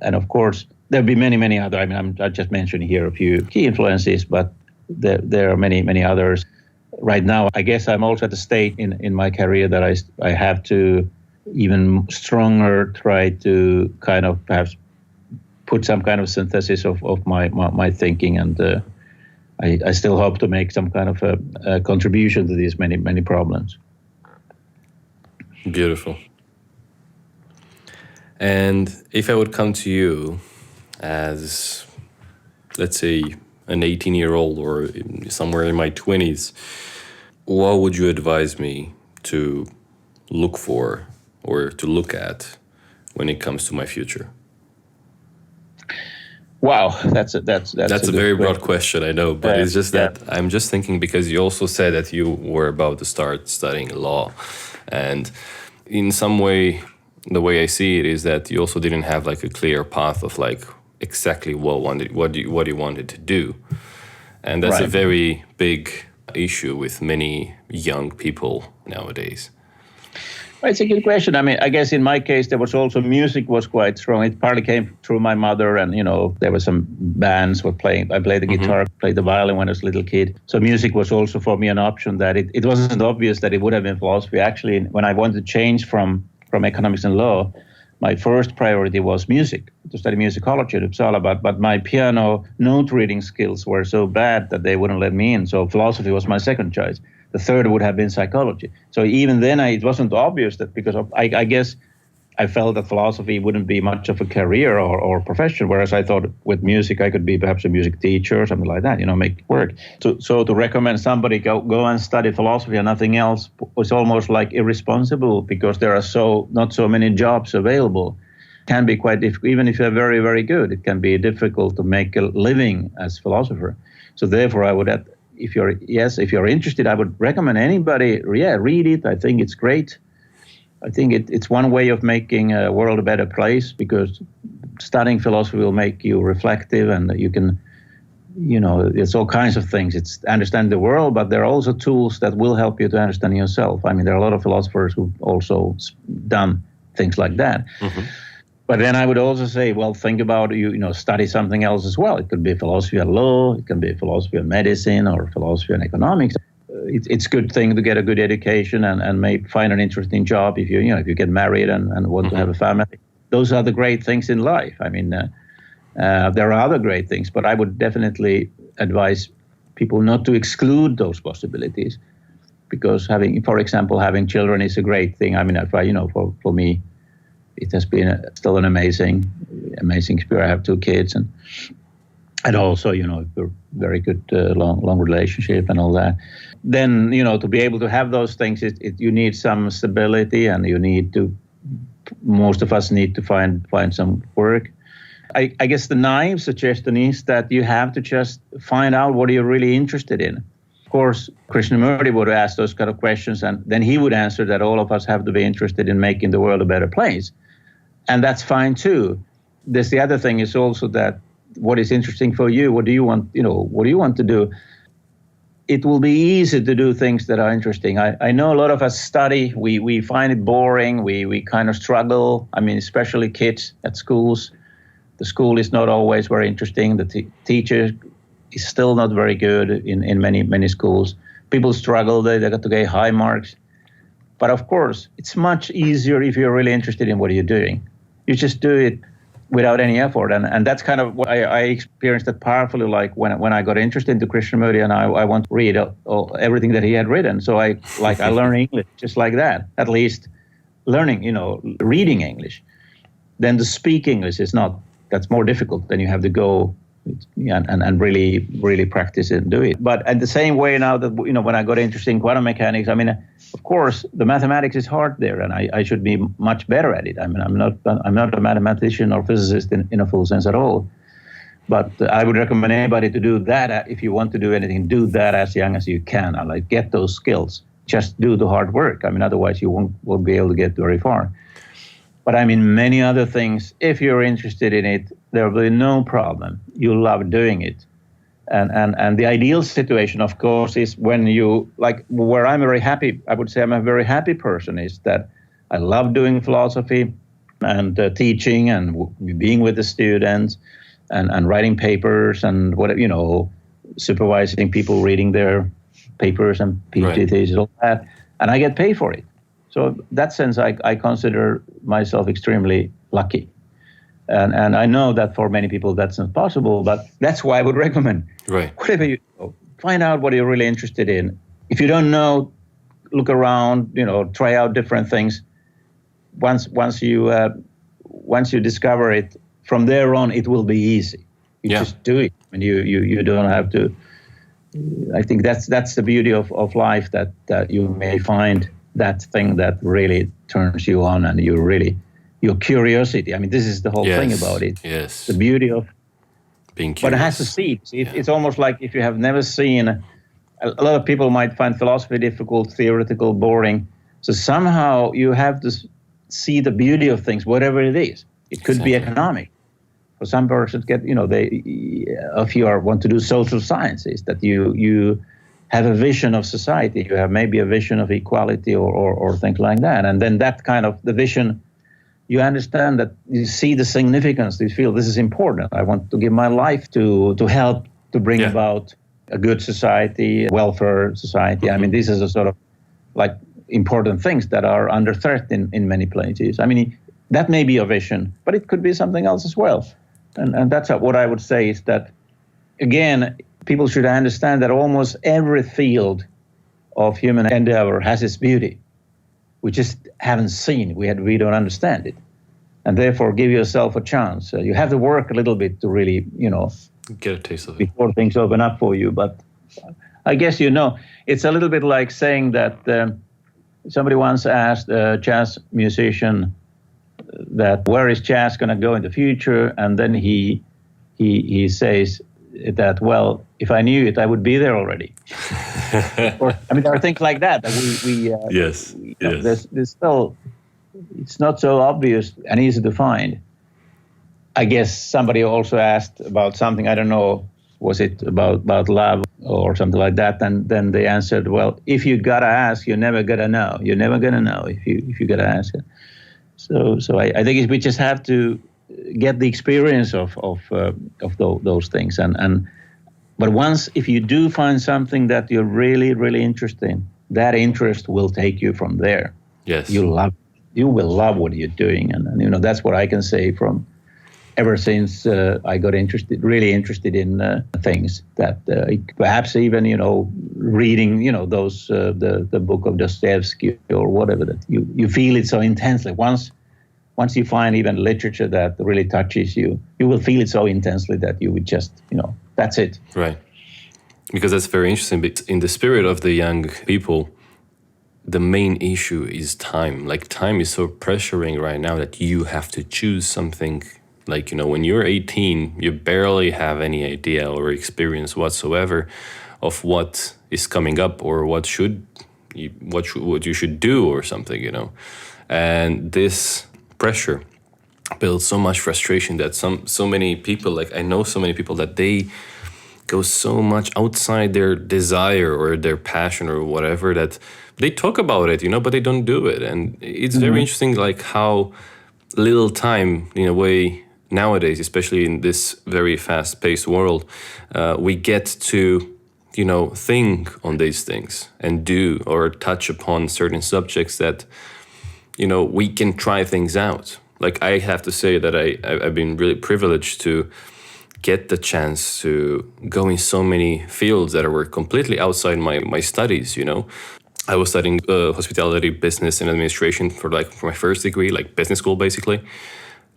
And of course, there'll be many, many other. I mean, I just mentioned here a few key influences, but there are many, many others. Right now, I guess I'm also at a state in my career that I have to even stronger try to kind of perhaps put some kind of synthesis of my thinking. And I still hope to make some kind of a contribution to these many problems. Beautiful. And if I would come to you as, let's say, an 18-year-old or somewhere in my 20s, what would you advise me to look for or to look at when it comes to my future? Wow, that's a very broad question, I know, but it's just that I'm just thinking, because you also said that you were about to start studying law, and in some way, the way I see it is that you also didn't have like a clear path of like exactly what you wanted to do, and that's a very big issue with many young people nowadays. It's a good question. I mean, I guess in my case, there was also music was quite strong. It partly came through my mother, and, there were some bands were playing. I played the guitar, played the violin when I was a little kid. So music was also for me an option. That it wasn't obvious that it would have been philosophy. Actually, when I wanted to change from economics and law, my first priority was music, to study musicology at Uppsala. But my piano note reading skills were so bad that they wouldn't let me in. So philosophy was my second choice. The third would have been psychology. So even then, it wasn't obvious that, because I guess I felt that philosophy wouldn't be much of a career or profession, whereas I thought with music I could be perhaps a music teacher or something like that, make it work. So to recommend somebody go and study philosophy and nothing else was almost like irresponsible, because there are not so many jobs available. It can be quite difficult, even if you're very, very good. It can be difficult to make a living as philosopher. So therefore, I would if you're interested, I would recommend anybody, read it. I think it's great. I think it's one way of making a world a better place, because studying philosophy will make you reflective, and you can, it's all kinds of things. It's understand the world, but there are also tools that will help you to understand yourself. I mean, there are a lot of philosophers who've also done things like that. Mm-hmm. But then I would also say, well, think about, study something else as well. It could be philosophy of law, it can be philosophy of medicine, or philosophy and economics. It's a good thing to get a good education and maybe find an interesting job if you get married and want to have a family. Those are the great things in life. I mean, there are other great things, but I would definitely advise people not to exclude those possibilities, because having children is a great thing. I mean, for me, it has been still an amazing experience. I have 2 kids, and also, a very good long relationship and all that. Then, to be able to have those things, you need some stability, and most of us need to find some work. I guess the naive suggestion is that you have to just find out what you're really interested in. Of course, Krishnamurti would ask those kind of questions, and then he would answer that all of us have to be interested in making the world a better place. And that's fine too. There's the other thing is also that what is interesting for you, what do you want to do? It will be easy to do things that are interesting. I know a lot of us study, we find it boring, we kind of struggle. I mean, especially kids at schools. The school is not always very interesting. The teacher is still not very good in many schools. People struggle, they got to get high marks. But of course, it's much easier if you're really interested in what you're doing. You just do it without any effort. And that's kind of what I experienced that powerfully, like when I got interested into Krishnamurti, and I want to read everything that he had written. So I learned English just like that, at least learning, reading English. Then to speak English that's more difficult. Then you have to go and really, really practice it and do it. But at the same way now that, when I got interested in quantum mechanics, I mean, of course, the mathematics is hard there, and I should be much better at it. I mean, I'm not a mathematician or physicist in a full sense at all. But I would recommend anybody to do that. If you want to do anything, do that as young as you can. And get those skills. Just do the hard work. I mean, otherwise you won't be able to get very far. But I mean, many other things, if you're interested in it, there will be no problem. You love doing it. And the ideal situation, of course, is when where I'm very happy, I would say I'm a very happy person, is that I love doing philosophy and teaching and being with the students and writing papers and whatever, supervising people reading their papers and PhD theses, all that. And I get paid for it. So in that sense, I consider myself extremely lucky. And I know that for many people that's not possible, but that's why I would recommend. Right. Whatever you know, find out what you're really interested in. If you don't know, look around, try out different things. Once you discover it, from there on, it will be easy. You just do it. I mean, you don't have to. I think that's the beauty of life, that you may find that thing that really turns you on, and your curiosity. I mean, this is the whole thing about it. Yes. The beauty of being curious. But it has to see. It's almost like if you have never seen. A lot of people might find philosophy difficult, theoretical, boring. So somehow you have to see the beauty of things, whatever it is. It could be economic. For some persons, if you want to do social sciences, that you have a vision of society, you have maybe a vision of equality or things like that, and then that kind of the vision, you understand that you see the significance. You feel this is important. I want to give my life to help to bring about a good society, welfare society. I mean, these are the sort of like important things that are under threat in many places. I mean, that may be a vision, but it could be something else as well. And that's what I would say is that, again, people should understand that almost every field of human endeavor has its beauty. We just haven't seen. We don't understand it. And therefore, give yourself a chance. You have to work a little bit to really, get a taste of it before things open up for you. But I guess it's a little bit like saying that somebody once asked a jazz musician that where is jazz going to go in the future, and then he says that, well, if I knew it, I would be there already. There are things like that we yes. There's still, it's not so obvious and easy to find. I guess somebody also asked about something, I don't know, was it about love or something like that? And then they answered, well, if you gotta ask, you're never gonna know. You're never gonna know if you gotta ask it. So I think we just have to get the experience of those things. But once, if you do find something that you're really, really interested in, that interest will take you from there. Yes. You will love what you're doing. And that's what I can say from ever since I got really interested in things that perhaps even, reading, those, the book of Dostoevsky or whatever, that you feel it so intensely. Once you find even literature that really touches you, you will feel it so intensely that you would just, that's it. Right. Because that's very interesting. But in the spirit of the young people, the main issue is time. Like, time is so pressuring right now that you have to choose something. Like, when you're 18, you barely have any idea or experience whatsoever of what is coming up or what you should do or something, And this pressure builds so much frustration that so many people, like I know so many people, that they go so much outside their desire or their passion or whatever, that they talk about it, but they don't do it. And it's very interesting, like how little time, in a way, nowadays, especially in this very fast-paced world, we get to, think on these things and do or touch upon certain subjects that, we can try things out. Like, I have to say that I've been really privileged to get the chance to go in so many fields that were completely outside my studies, I was studying hospitality, business, and administration for my first degree, like business school, basically.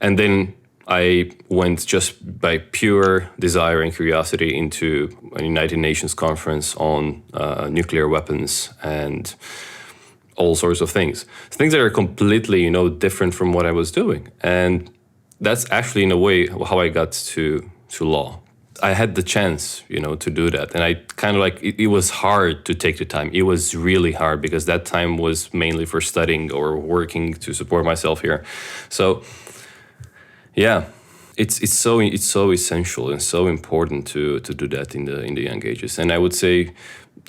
And then I went just by pure desire and curiosity into a United Nations conference on nuclear weapons and all sorts of things. Things that are completely, different from what I was doing. And that's actually, in a way, how I got to law. I had the chance, to do that. And I kind of it was hard to take the time. It was really hard because that time was mainly for studying or working to support myself here. So, yeah, it's so essential and so important to do that in the young ages. And I would say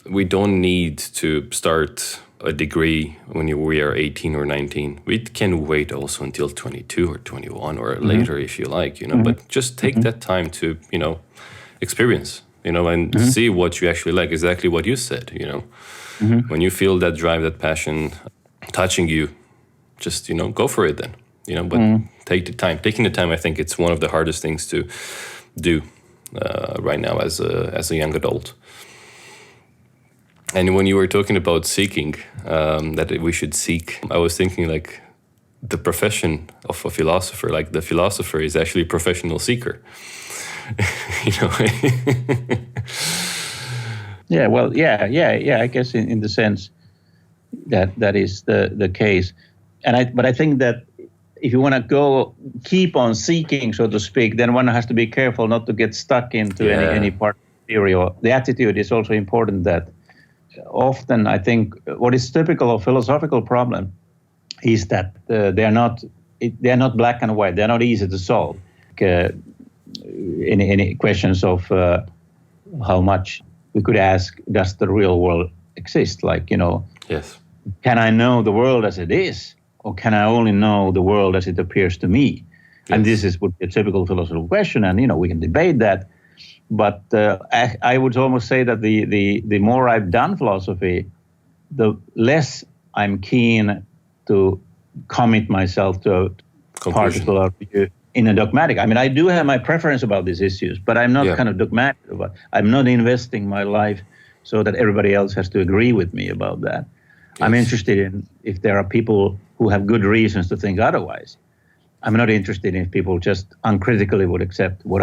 we don't need to start a degree when we are 18 or 19. We can wait also until 22 or 21 or later if you like, but just take that time to, experience, and see what you actually like, exactly what you said, When you feel that drive, that passion touching you, just, go for it then. but taking the time, I think it's one of the hardest things to do right now as a young adult. And when you were talking about seeking, that we should seek, I was thinking like the profession of a philosopher, like the philosopher is actually a professional seeker. I guess in the sense that is the case. But I think that if you want to keep on seeking, so to speak, then one has to be careful not to get stuck into any part of the theory. Or the attitude is also important. That often I think what is typical of philosophical problem is that they are not black and white. They are not easy to solve. Any questions of how much we could ask, does the real world exist? Like, yes. Can I know the world as it is? Or can I only know the world as it appears to me? Yes. And this would be a typical philosophical question, and we can debate that. But I would almost say that the more I've done philosophy, the less I'm keen to commit myself to a particular view in a dogmatic. I mean, I do have my preference about these issues, but I'm not kind of dogmatic about it. I'm not investing my life so that everybody else has to agree with me about that. Yes. I'm interested in if there are people who have good reasons to think otherwise. I'm not interested in if people just uncritically would accept what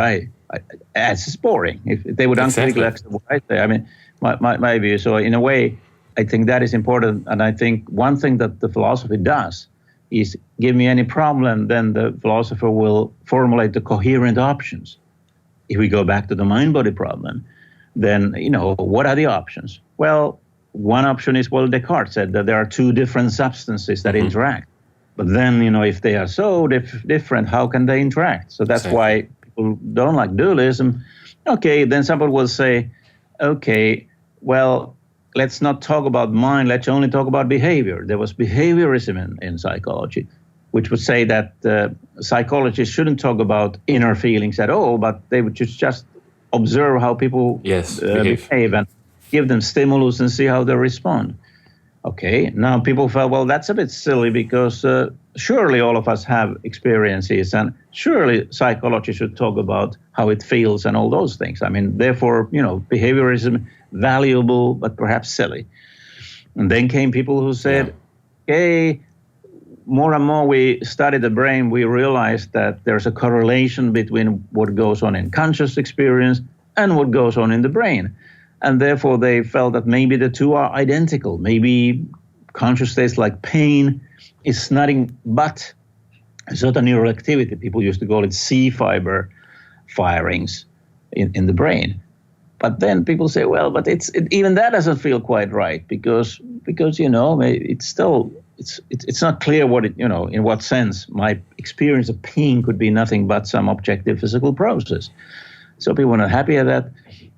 it's boring. If they would uncritically accept what I say, I mean, my view. So in a way, I think that is important. And I think one thing that the philosophy does is give me any problem, then the philosopher will formulate the coherent options. If we go back to the mind-body problem, then, what are the options? Well, one option is, Descartes said that there are two different substances that interact. But then, if they are so different, how can they interact? So that's why people don't like dualism. Okay, then somebody will say, okay, well, let's not talk about mind, let's only talk about behavior. There was behaviorism in psychology, which would say that psychologists shouldn't talk about inner feelings at all, but they would just observe how people behave and give them stimulus and see how they respond. Okay, now people felt, well, that's a bit silly because surely all of us have experiences, and surely psychology should talk about how it feels and all those things. I mean, therefore, behaviorism, valuable, but perhaps silly. And then came people who said, okay, more and more we study the brain, we realize that there's a correlation between what goes on in conscious experience and what goes on in the brain. And therefore they felt that maybe the two are identical. Maybe conscious states like pain is nothing but a certain neural activity. People used to call it C fiber firings in the brain. But then people say, well, but even that doesn't feel quite right because it's still it's not clear what in what sense my experience of pain could be nothing but some objective physical process. So people were not happy at that.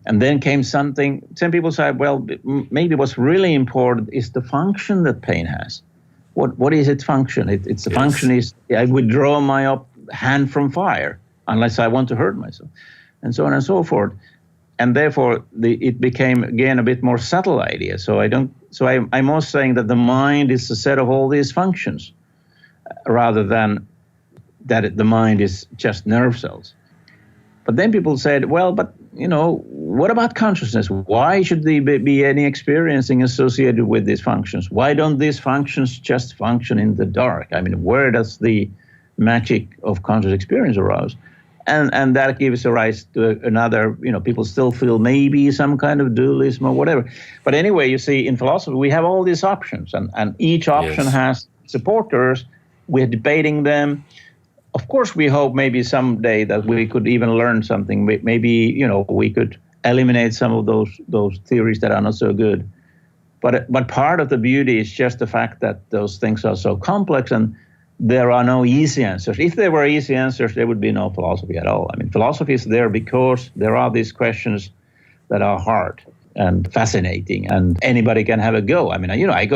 And then came some people said, well, maybe what's really important is the function that pain has. What is its function? It's the function is I withdraw my hand from fire unless I want to hurt myself, and so on and so forth. And therefore, it became, again, a bit more subtle idea. So I'm more saying that the mind is a set of all these functions rather than that the mind is just nerve cells. But then people said, well, but, what about consciousness? Why should there be any experiencing associated with these functions? Why don't these functions just function in the dark? I mean, where does the magic of conscious experience arise? And that gives a rise to another, people still feel maybe some kind of dualism or whatever. But anyway, you see, in philosophy, we have all these options, and each option has supporters. We're debating them. Of course, we hope maybe someday that we could even learn something. Maybe, we could eliminate some of those theories that are not so good. But part of the beauty is just the fact that those things are so complex and there are no easy answers. If there were easy answers, there would be no philosophy at all. I mean, philosophy is there because there are these questions that are hard and fascinating, and anybody can have a go. I mean, I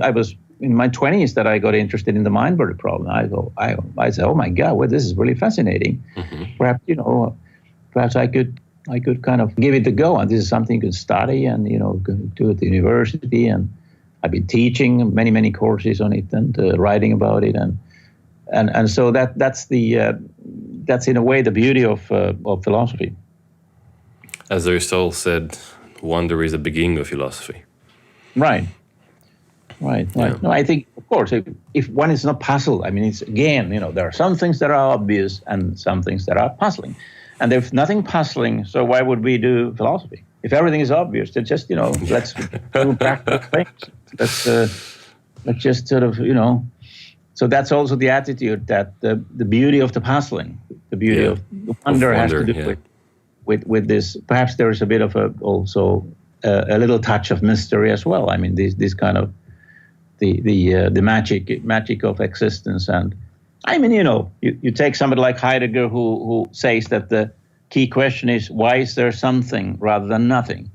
was in my 20s that I got interested in the mind-body problem. I said, oh my God, well, this is really fascinating. Mm-hmm. Perhaps I could kind of give it a go, and this is something you could study and, do at the university. And I've been teaching many, many courses on it and writing about it. And And so that's in a way the beauty of philosophy. As Aristotle said, wonder is the beginning of philosophy. Right. Yeah. No, I think, of course, if one is not puzzled, I mean, it's again, there are some things that are obvious and some things that are puzzling. And there's nothing puzzling, so why would we do philosophy? If everything is obvious, then just, let's do practical things. Let's just sort of, So that's also the attitude that the beauty of the puzzling, the beauty of the wonder has to do with this. Perhaps there is a bit of also a little touch of mystery as well. I mean, this kind of the magic of existence. And I mean, you take somebody like Heidegger who says that the key question is, why is there something rather than nothing?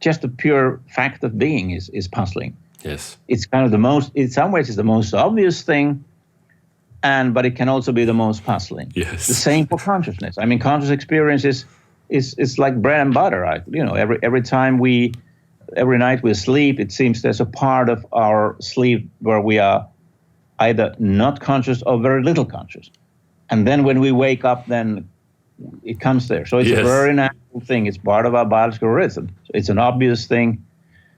Just the pure fact of being is puzzling. Yes. It's kind of in some ways it's the most obvious thing, but it can also be the most puzzling. Yes. The same for consciousness. I mean, conscious experience is like bread and butter. Right? Every night we sleep, it seems there's a part of our sleep where we are either not conscious or very little conscious. And then when we wake up, then it comes there. So it's a very natural thing. It's part of our biological rhythm. So it's an obvious thing.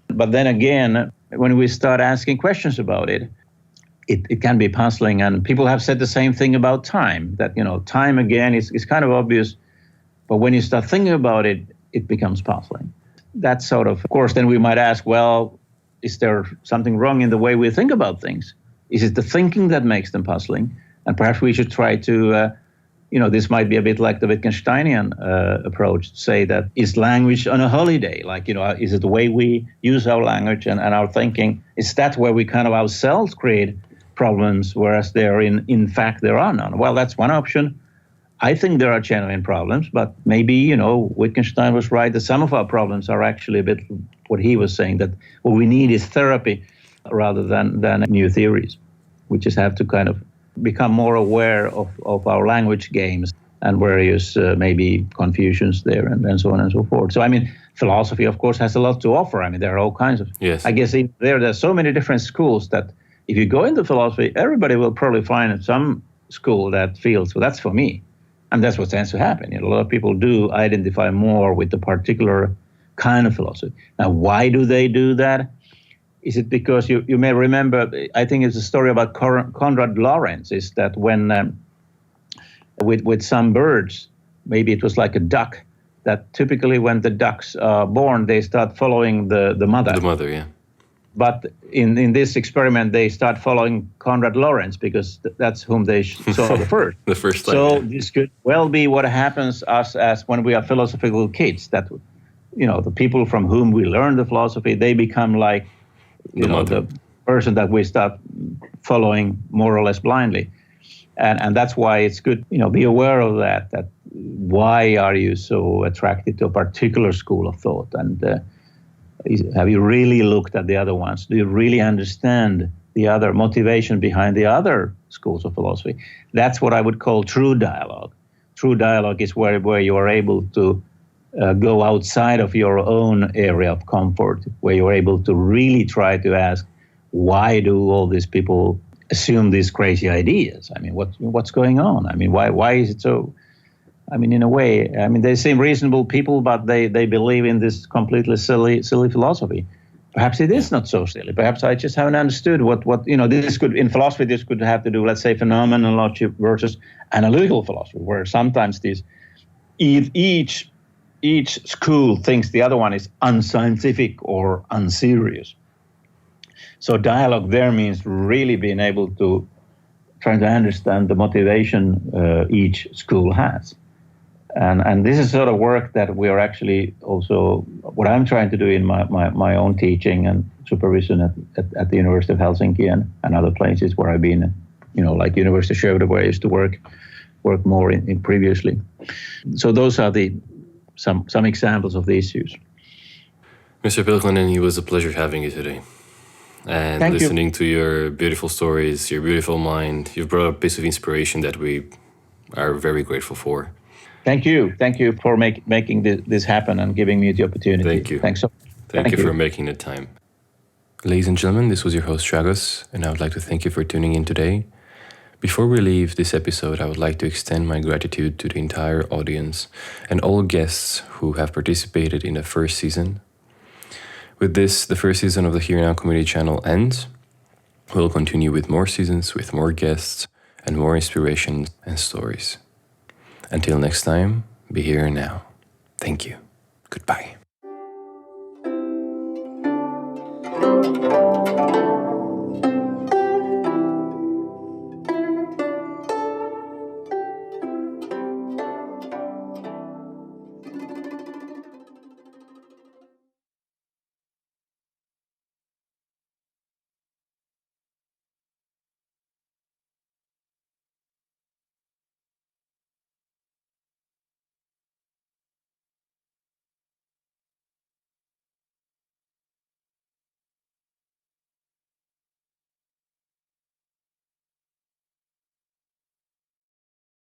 But then again, when we start asking questions about it, it can be puzzling. And people have said the same thing about time, that, time again is kind of obvious. But when you start thinking about it, it becomes puzzling. That's sort of course, then we might ask, well, is there something wrong in the way we think about things? Is it the thinking that makes them puzzling? And perhaps we should try to, this might be a bit like the Wittgensteinian approach, to say that is language on a holiday? Like, is it the way we use our language and our thinking? Is that where we kind of ourselves create problems, whereas in fact there are none? Well, that's one option. I think there are genuine problems, but maybe, Wittgenstein was right that some of our problems are actually a bit what he was saying, that what we need is therapy rather than new theories. We just have to kind of become more aware of our language games and various maybe confusions there and so on and so forth. So, I mean, philosophy, of course, has a lot to offer. I mean, there are all kinds of... Yes. I guess there's so many different schools that if you go into philosophy, everybody will probably find some school that feels, well, that's for me. And that's what tends to happen. A lot of people do identify more with the particular kind of philosophy. Now, why do they do that? Is it because you may remember, I think it's a story about Konrad Lorenz, is that when with some birds, maybe it was like a duck, that typically when the ducks are born, they start following the mother. The mother, yeah. But in this experiment, they start following Konrad Lorenz because that's whom they saw the first. The first time. So this could well be what happens us as when we are philosophical kids, that, the people from whom we learn the philosophy, they become like, the person that we start following more or less blindly. And that's why it's good, be aware of that why are you so attracted to a particular school of thought? And have you really looked at the other ones? Do you really understand the other motivation behind the other schools of philosophy? That's what I would call true dialogue. True dialogue is where you are able to go outside of your own area of comfort, where you're able to really try to ask, why do all these people assume these crazy ideas? I mean, what's going on? I mean, why is it so? I mean, in a way, they seem reasonable people, but they believe in this completely silly philosophy. Perhaps it is not so silly. Perhaps I just haven't understood what this could, in philosophy, this could have to do, let's say, phenomenology versus analytical philosophy, where sometimes each school thinks the other one is unscientific or unserious. So dialogue there means really being able to try to understand the motivation each school has. And this is sort of work that we are actually also, what I'm trying to do in my own teaching and supervision at the University of Helsinki and other places where I've been, like University of Skovde, where I used to work more in previously. So those are some examples of the issues. Mr. Pylkkänen, it was a pleasure having you today. And Thank listening to your beautiful stories, your beautiful mind, you've brought a piece of inspiration that we are very grateful for. Thank you. Thank you for making this happen and giving me the opportunity. Thank you. Thanks so much. Thank you for making the time. Ladies and gentlemen, this was your host, Dragos, and I would like to thank you for tuning in today. Before we leave this episode, I would like to extend my gratitude to the entire audience and all guests who have participated in the first season. With this, the first season of the Here Now Community Channel ends. We'll continue with more seasons, with more guests, and more inspirations and stories. Until next time, be here and now. Thank you. Goodbye.